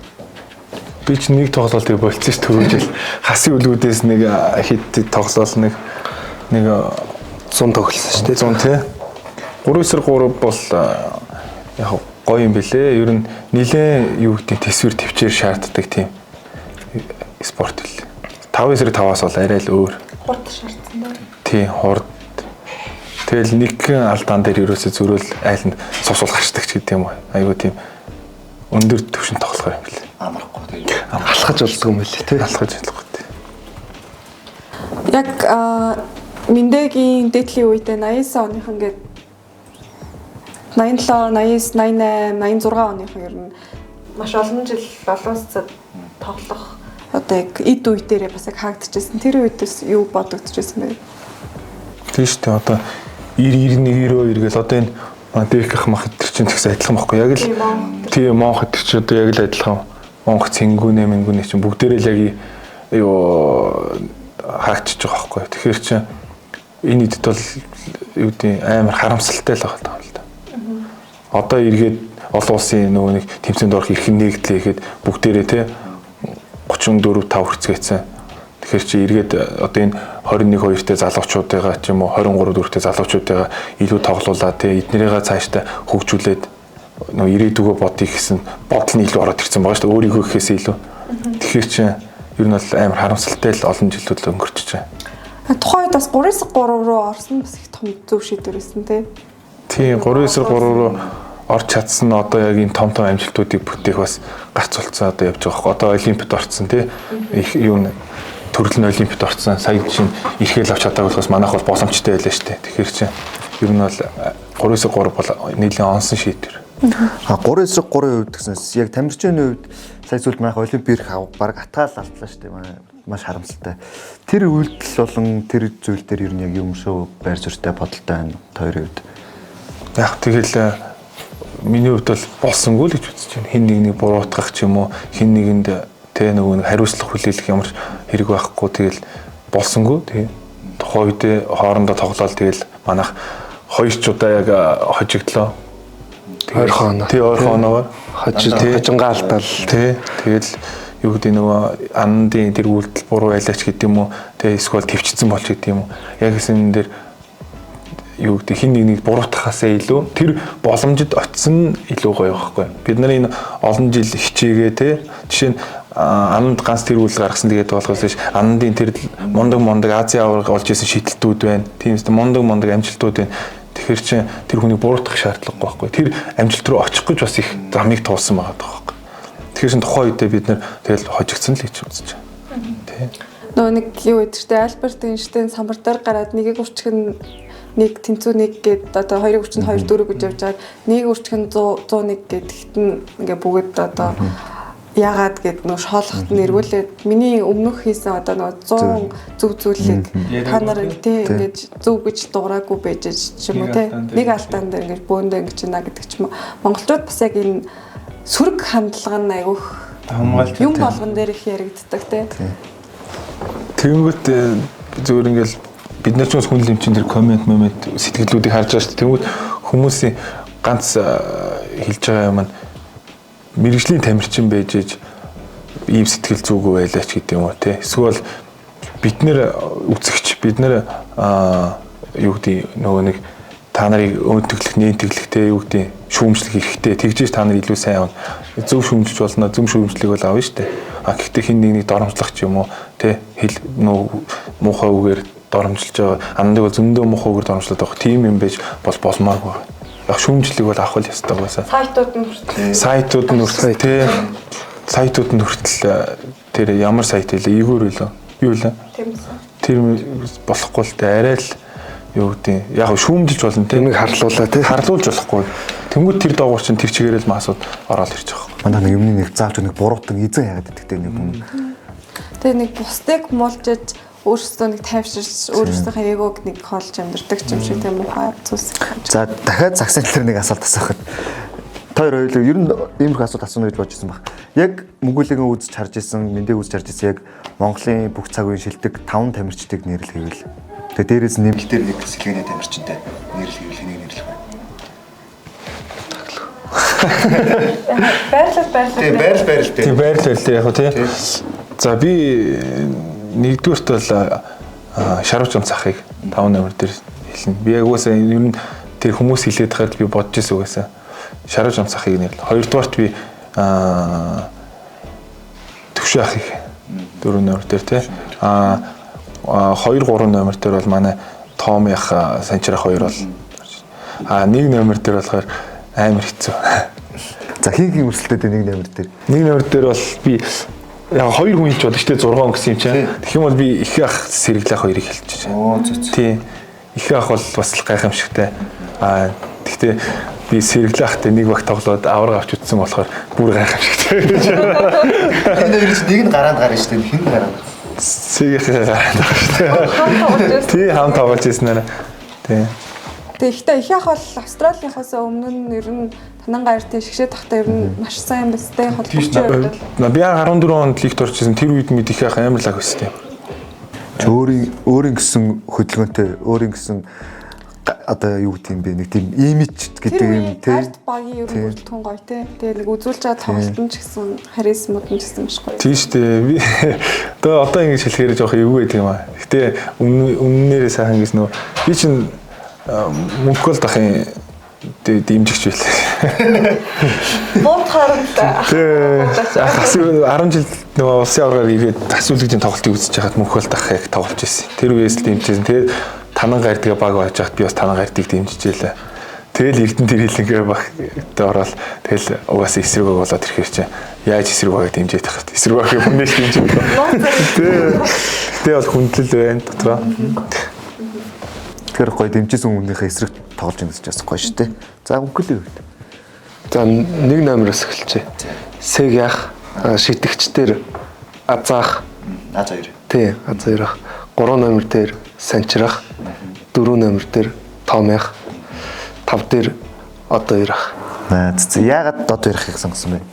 Би ч нэг тоглолтыг болцсон ш төрүүлжэл хасын үлгүүдээс нэг хэд тоглол нэг 100 тоглосон шүү дээ. 100 тий. 3-3 бол яг гоё юм бэлээ. Ер нь нилээн юу гэдэг төсвөр төвчээр шаарддаг тийм спорт л. 5-5-аас бол арай л өөр. Хурд шаардсан даа. Тий, хурд. Тэгэл нэгэн алдаан дээр ерөөсөө зөрөөл айланд сусуул гарчдаг ч гэдэг юм уу. Айгуу тийм өндөр төвшин тоглох юм бэл. Амархгүй тийм. Алхаж болдгоо юм билээ тий. Алхаж ялах тий. Яг Миндэгийн дээдлийн үедээ 89 оных ингээд 87, 89, 88, 86 оных ер нь маш олон жил олон улсад тоглох одоо яг эд үе дээрээ бас яг хаагдчихсан. Тэр үедээс юу бодогдчихсэн бэ? Тийм шүү дээ. Одоо 90 гээл одоо энэ дээх мах тэр чинь тэгс адилхан байхгүй яг л тийм монх тэр чинь одоо яг л адилхан монх цэнгүүнэ мэнгүүнэ чинь бүгдээрээ л яг юу хаагчиж байгаа байхгүй. Тэгэхээр чинь энэ идэд бол юу гэдэг амар харамсалтай л байгаа юм л да. Одоо эргээд олон улсын нөгөө нэг тэмцээнд орох эрхэм нэгдлээ гэхэд бүгдээрээ те 34 5 хүрцгээсэн. Тэгэхээр чи эргээд одоо энэ 21 2-тэй залуучуудыгаа ч юм уу 23 4-тэй залуучуудыгаа илүү тоглуулаад те эднэрийгээ цаашдаа хөгжүүлээд нөгөө ирээдүгөө бодъё гэсэн бодол нь илүү ороод ирсэн байгаа шүү дээ. Өөрийгөө гэхээс илүү. Тэгэхээр чи ер нь бол амар харамсалтай л олон жилүүд л өнгөрчихөж байна. Тухайд бас 3-3 руу орсон бас их том зөв шийдвэр байсан тий. Тийм 3-3 руу орж чадсан одоо яг энэ том амжилтуудыг бүтээх бас гарц болцсон одоо явж байгаа хөө. Одоо олимпиад орцсон тий. Их юу н төрөл нь олимпиад орцсон. Сая чинь ирэхэл авч чадаагүй болохоос манайх бол боломжтой байлаа шүү дээ. Тэгэхээр чинь ер нь бол 3-3 бол нийлэн онсон шийдвэр. 3-3 хувьд гэснээс яг тамирчны хувьд сая зүйл манайх олимпиад баг атгаал алтлаа шүү дээ. Маш харамсалтай. Тэр үйлдэл болон тэр зүйл дээр ер нь яг юм шүү байр суурьтай бодолтой байна хоёрын хувьд. Яг тэгэл миний хувьд бол болсонгүй л гэж үзэж байна. Хин нэгнийг буруутгах ч юм уу, хин нэгэнд тэ нөгөө хариуцлага хүлээлгэх ямар хэрэг байхгүй тэгэл болсонгүй. Тэгээ тухайн үед хоорондоо тоглоал тэгэл манайх хоёр ч удаа яг хожигдлоо. Ойрхон оноо. Тий ойрхон оноо хожингаа алдал. Тий тэгэл юу гэдэг нөгөө андын тэр үйлдэл буруу байлаач гэдэг юм уу. Тэгээ эсвэл төвчсөн болч гэдэг юм уу. Яг гэсэн дээр юу гэдэг хин нэг буруутгахаасаа илүү тэр боломжид очисон илүү гоё байхгүй. Бид нарын энэ олон жил хичээгээ те жишээ нь анд ганц тэр үйлдэл гаргасан тэгээд болохоос биш андын тэр мундаг Азийн аварга олж исэн шийдэлтүүд байна. Тийм үстэй мундаг амжилтууд байна. Тэгэхээр чи тэр хүнийг буруутгах шаардлагагүй байхгүй. Тэр амжилт руу очих гэж бас их замыг туулсан байгаа байхгүй. Тэгэхээр шин тухайн үедээ бид нэр тэгэл хожигдсон л гэж үзэж байна. Тий. Нөгөө нэг юу гэдэг чинь Альберт Эйнштейн самбар дээр гараад нэгийг үрчгэх нь нэг тэнцүү нэг гээд одоо хоёрыг үрчгэх нь 2 4 гэж явж байгаа. Нэгийг үрчгэх нь 101 гэдэгт нь ингээ бүгд одоо яагаад гэд нөгөө шоолохт нь эргүүлээд миний өмнөх хийсэн одоо нөгөө 100 зөв зүйлийг та нар тий ингэж зөв гэж дуураагүй байж ч юм уу тий нэг алдаан дээр ингэж бөөндөө ингэж байна гэдэг ч юм уу. Монголчууд бас яг энэ сүрэг хандлага нь айгүйх юм болгон дээр их яригддаг тий. Тэнгүүт зөвөр ингээл бид нар ч бас хүн лимчин дээр комент сэтгэлдлүүдийг харж байгаа шүү дээ. Тэнгүүт хүмүүсийн ганц хэлж байгаа юм нь мэргэжлийн тамирчин байж ээж ийм сэтгэл зүггүй байлаач гэдэг юм уу те. Эсвэл бид нэр үзэгч бид нэр юу гэдэг нөгөө нэг та нарыг өндөглөх нээтэглэхтэй юу гэдэг шүүмжлэх хэрэгтэй. Тэгжээж та нар илүү сайн авна. Зөв шүүмжилж болно, зөв шүүмжлэх бол авна шүү дээ. Гэхдээ хин нэгнийг доромжлох ч юм уу те хэл муухай үгээр доромжилж байгаа. Андыг бол зөндөө муухай үгээр доромжлоод байгаа. Тийм юм байж болмааргүй. Яг шүүмжлэх бол авах л ёстой байсан. Сайтууд нь хүртэл сайтууд нь хүртэл тэр ямар сайт вэ? Игүүр үлээ. Юу вэ? Тэр болохгүй л дээ. Арай л юу гэдэг яг шүүмжилж болно тийм нэг харлуулаа тийм харлуулж болохгүй. Тэнгүүд тэр доогуур чинь тэр чигээрэл маасууд ороод ирж байгаа. Манай нэг юмны нэг заавч нэг буруутан эзэн яагаад гэдэгтэй нэг юм. Тэгээ нэг бусдыг муулжиж өөрсдөө нэг тайвширч өөрсдийнхээ эгог нэг хоолж амьдэрдэг юм шиг тийм муухай зүйлс. За дахиад загсан хэлээр нэг асуулт асуухад та хоёр хоёулаа ер нь иймэрхүү асуулт асууна гэж бодож ирсэн баг. Яг мөнгөлөгийн үзэж харж исэн, мэндийг үзэж харж исэн яг Монголын бүх цаг үеийн шилдэг 5 тамирчдыг нэрлэх хэвэл. Тэгээ дээрээс нэмэлтээр нэг сэлгээний тамирчинтай нэрлэх хэвэл хэнийг нэрлэх вэ? Байрлал. Тийм байрлал яг тий. За би нэгдүгürt бол шарууч амцахыг 5 номер дээр хэлнэ. Би яг уусаа ер нь тэр хүмүүс хэлээд байхад би бодож ирсэн угаасаа шарууч амцахыг нэрлээ. Хоёрдугаарт би төвшөө ахыг 4 номер дээр тий. 2 3 номер дээр бол манай Том ях санчрах хоёр бол 1 номер дээр болохоор амар хэцүү. За хин өрсөлдөд нэг номер дээр. Нэг номер дээр бол би яг 2 хүн хэлж болно шүү дээ 6 гэсэн юм чинь. Тэгэх юм бол би их ах сэргэлэх хоёрыг хэлчихэж байна. Тийм. Их ах бол бас л гайхамшигтай. Тэгтээ би сэргэлэхтэй нэг баг тоглоод авраг авч утсан болохоор бүр гайхамшигтай гэж байна. Энэ нэг нь гараанд гарна шүү дээ. Хин гараанд. Сэргэлэх гараанд шүү дээ. Тийм хам тоглож ирсэн аа. Тийм. Тэгэхдээ их ах бол Австралийнхаас өмнө нь ер нь Танан гаартай шигшээ тахтай ер нь маш сайн байстай холбогдож явдаг. Би 14 онд лигт орчихсон тэр үед мэд их ах амар лаг өстэй. Өөрийн гэсэн хөдөлгөөнтэй, өөрийн гэсэн одоо юу гэдэг юм бэ? Нэг тийм имиж гэдэг юм тий. Арт багийн ер нь бүрэлдэхүүн гоё тий. Тэгээ нэг үзүүлж байгаа тоглолт нь ч гэсэн харизмууд нь ч гэсэн маш гоё. Тийм шүү дээ. Би одоо ингэж хэлэхээр жоох эвгүй байдаг юм аа. Гэтэ өмнөрөө сайхан гэсэн нөө би чинь мөнгөл дахын дэмжигч байлаа. Бод харамтай. Тэгээ 10 жил нөгөө улсын аврагаар ирээд асуулгын тоглолтыг үзэж хахад мөнхөл дахыг тоглож ирсэн. Тэр үеэс л дэмжижсэн. Тэгээ танан гардыг баг байж хахад би бас танан гардыг дэмжижээлээ. Тэгэл Эрдэнэ тэр хилэнгээ багт ороод тэгэл угаасаа эсрэг болоод ирэхээр чи яаж эсрэг байгааг дэмжиж тахад эсрэг байгааг хүнээс дэмжиж байна. Тэгээ бол хүндлэл байна дотроо. Тэгэхээр гоё дэмжижсэн хүмүүнийхээ эсрэг тоглож байгаа гэж бас гоё шүү дээ. За өнгөлөө. За 1 номероос эхэлчихье. Сэг яах, шитгэгчдэр азаах. Аз хоёр. Тий, аз хоёрах. 3 номер дээр санчрах. 4 номер дээр том яах. 5 дээр одоо ярах. Яагаад одоо ярахыг сонгосон бэ?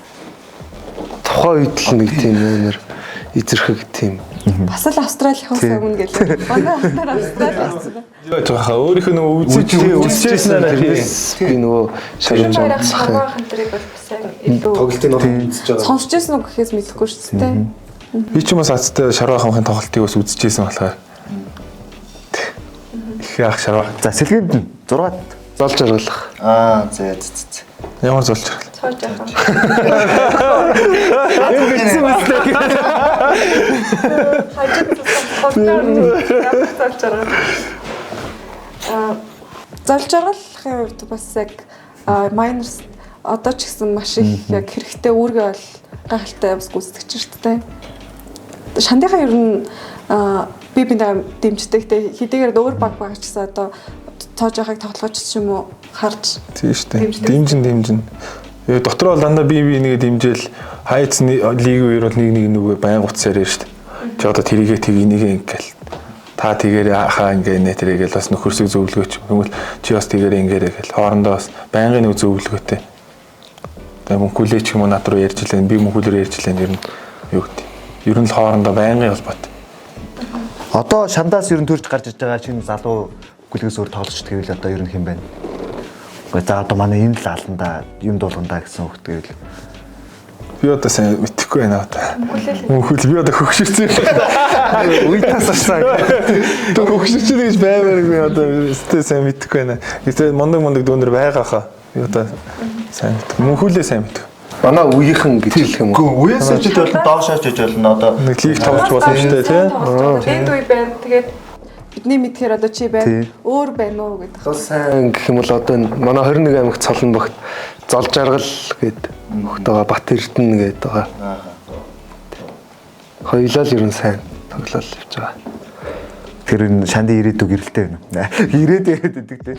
Тухайн үед л нэг тийм номер эзэрхэг тийм. Бас л Австралийнхаас өмнө гэлээ. Манай ахнаар Австралийн. Яа өөрийнхөө нөгөө үзчихсэн би нөгөө шарж байгаа. Хантрыг бол бас илүү тоглолтын нот үзэж байгаа. сонсч байсан уу гэхээс мэдэхгүй шүү дээ. Би ч юм уу сацтай шарваа хамхын тоглолтыг бас үзчихсэн болохоор. Их ах шарваа. За сэлгээнд нь 6-аад золж оруулах. За. Ямар золж оруулах? Цоож яах. Энэ гэсэн үстэй. Хажууд цогцоор золж оруулах. Золж жаргалахын хувьд бас яг miners одоо ч гэсэн маш их яг хэрэгтэй үүргээ бол гайхалтай бас гүйцэтгэж шүү дээ. Шандынхаа ер нь би биндээ дэмждэг те хэдийгээр өөр баг ч гэсэн одоо цоож байгааг тоглож ч юм уу харж тийм шүү дээ. Дэмжин. Дотроо дандаа би нэгэ дэмжээл хайц лиг үеэр бол нэг нүгэ баян гуцсаар яа шүү дээ. Чи одоо тэрийгээ тийг энийг ингээл та тэгээрээ хаа ингээ тэрийгээл бас нөхөрсөг зөвлөгөөч юм бол чи бас тэгээрээ ингээрэй гэл хоорондоо бас байнгын нэг зөвлөгөөтэй. Тэгээ мөнхүлээч юм уу над руу ярьж илэн би мөнхүлээр ярьж илэн ер нь юу гэдэг. Ер нь л хоорондоо байнгын холбоотой. Одоо шандаас ер нь төрж гарч иж байгаа шинэ залуу гүлгээс өөр тоглож гэвэл одоо ер нь хэн бэ? За одоо манай энэ л аланда юм дуулгандаа гэсэн хөхт гэвэл би одоо сайн мэдэхгүй байна одоо. Мөнхөл би одоо хөгшөрсөн. Үе тасарсан. Тэг хөгшөрчнө гэж баймаар би одоо өстэй сайн мэдэхгүй байна. Гэтэ мондог дүүнэр байгаа хаа. Би одоо сайн мэдэхгүй. Мөнхөлөө сайн мэдэхгүй. Манай үеийнхэн гэж хэлэх юм уу? Үеэс ч бол доошооч гэж болно одоо нэг лиг тоглож болно шүү дээ тий. Энд үе байна. Тэгээд бидний мэдхээр одоо чи байна. Өөр байна уу гэдэг. Одоо сайн гэх юм бол одоо манай 21 аймагт цолон багт зол жаргал гэдэг хөхтэйгээ Бат Эрдэнэ гэдэг байгаа. Хоёулаа л ер нь сайн тоглол явж байгаа. тэр энэ шандын ирээдүг гэрэлтэй байна. Ирээд идэг тий.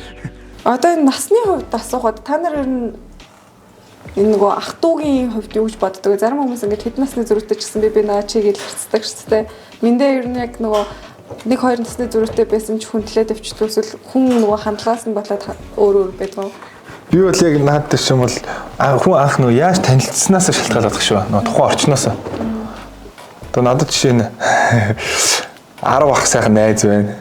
Одоо энэ насны хувьд асуухад та нар ер нь энэ нөгөө ах トゥ угийн хувьд юу гэж боддог вэ? Зарим хүмүүс ингээд хэд насны зөрүүтэй ч гэсэн би наа чи гэж харцдаг шүү дээ. Миндээ ер нь яг нөгөө 1-2 насны зөрүүтэй байсан ч хүндлээд өвчлөө эсвэл хүн нөгөө хандлагаас нь болоод өөр байдаг. Би бол яг наад тийш юм бол хүн анх нөгөө яаж танилцсанаас шалтгаалдаг шүү. Нөгөө тухайн орчноос. Одоо надад жишээ нь 10 ах сайхан найз байна.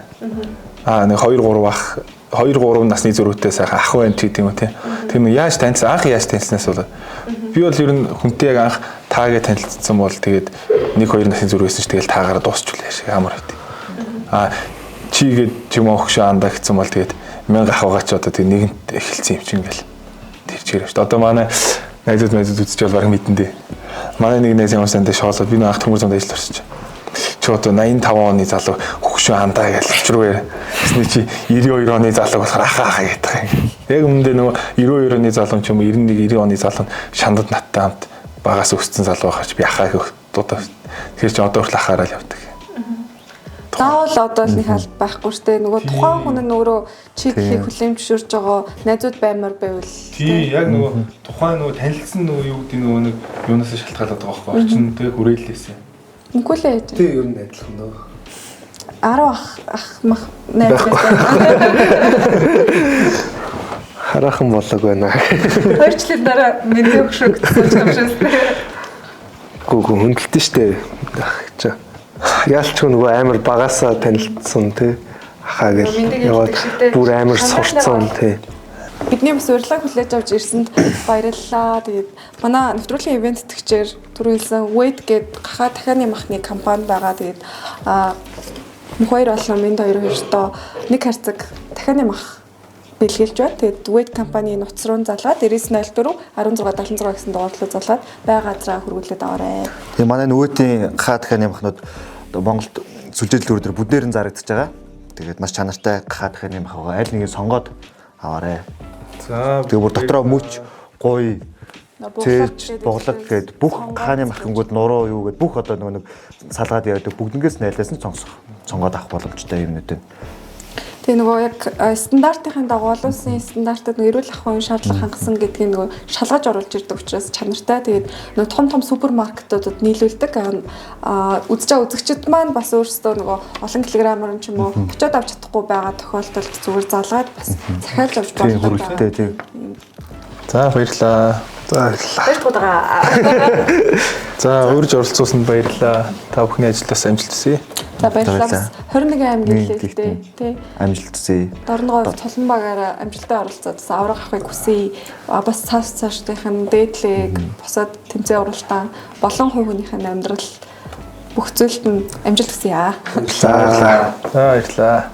Нэг 2-3 ах 2-3 насны зөрүүтэй сайхан ах байна ч гэдэг юм уу тий. Тэр нь яаж танилцсан анх яаж танилцснаас бол би бол ер нь хүнтэй яг анх таагээ танилцсан бол тэгээд 1-2 насны зөрүү байсан ч тэгэл таагаараа дуусчихлаа шиг амар хэвтэй. Чигээд чим өгшөө андаа гэсэн бол тэгээд 1000 ах байгаа ч одоо тэг нэгэнт эхэлсэн юм чинь ингээл тэр чигээр шүү дээ. Одоо манай найзууд үзэж бол баг мэдэн дээ. Манай нэг найз ямар сандаа шоолоод би нэг анх төмөр зонд ажиллаж орчих. Чи одоо 85 оны залуу хөгшөө андаа гэж очруу яа. Тэсний чи 92 оны залуу болохоор ахаа гэдэг юм. Яг өмнөдөө нөгөө 92 оны залуу ч юм уу 91 90 оны залуу шандад наттай хамт багаас өссөн залуу байхаж би ахаа гэх дуудаа. Тэгэхээр чи одоо хүртэл ахаараа л явдаг. Заавал одоо л нэг аль байхгүй штэ нөгөө тухайн хүн нь өөрөө чи гэхийг хүлээн зөвшөөрж байгаа найзууд баймаар байвал тий яг нөгөө тухайн нөгөө танилцсан нөгөө юу гэдэг нөгөө нэг юунаас шалтгаалаад байгаа байхгүй орчин тэгээ хүрээлээсээ. Үгүй л ээ. Тий ер нь адилхан нөө. 10 ах мах найзтай. Хараахан болог байна. Хоёрчлын дараа мэдээ өгшөө гэсэн юм шээ. Гүг хөндлөлтөн штэ. Чаа. Яалч нөгөө амар багасаа танилцсан тий ахаа гэл яваад бүр амар сурцсан тий. Бидний бас урилга хүлээж авч ирсэнд баярлалаа. Тэгээд манай нэвтрүүлгийн ивент тгчээр түрүүлсэн Wait гээд гахаа дахианы махны компани байгаа. Тэгээд хоёр болон минь хоёр хоёртоо нэг харцаг дахианы мах бэлгэлж байна. Тэгээд Wait компани нутц руу залаад 9904 1676 гэсэн дугаарлуу залаад байгаа газраа хөрвүүлээд аваарай. Тэгээ манай нөгөөтийн гахаа дахианы махнууд Монголд сүлжээл төрөөр бүдээр нь зарагдчихж байгаа. Тэгээд маш чанартай гахаа дахианы мах байгаа. Аль нэгийг сонгоод аваарай. За тэгээ бүр дотроо мөч, гуй, цээж, буглаг гээд бүх гахааны махингууд нуруу юу гээд бүх одоо нэг салгаад явдаг бүгднгээс найлаас нь сонгоод авах боломжтой юм нүдэн. Тэгээ нөгөө яг стандартын дагуу олон улсын стандартад эрүүл ахуйн шаардлага хангасан гэдгийг нөгөө шалгаж оруулж ирдэг учраас чанартай. Тэгээд нөгөө том супермаркетуудад нийлүүлдэг. Үзэгчид маань бас өөрсдөө нөгөө олон килограммаар ч юм уу очиод авч чадахгүй байгаа тохиолдолд зүгээр залгаад бас захиалж авч болдог. Тийм. За баярлалаа. Баярлалаа. За урьж оролцуулсанд баярлалаа. Та бүхний ажлаас амжилт хүсье. За баярлалаа. 21 аймгийн хэлтэй тий. Амжилт хүсье. Дорногоо цолон багаараа амжилттай оролцоод аврах авахыг хүсье. Бас цаашдынхын дээдлэг босоод тэмцээн уралдаан болон хувь хүнийхэн амьдрал бүх зүйлд нь амжилт хүсье. За баярлалаа.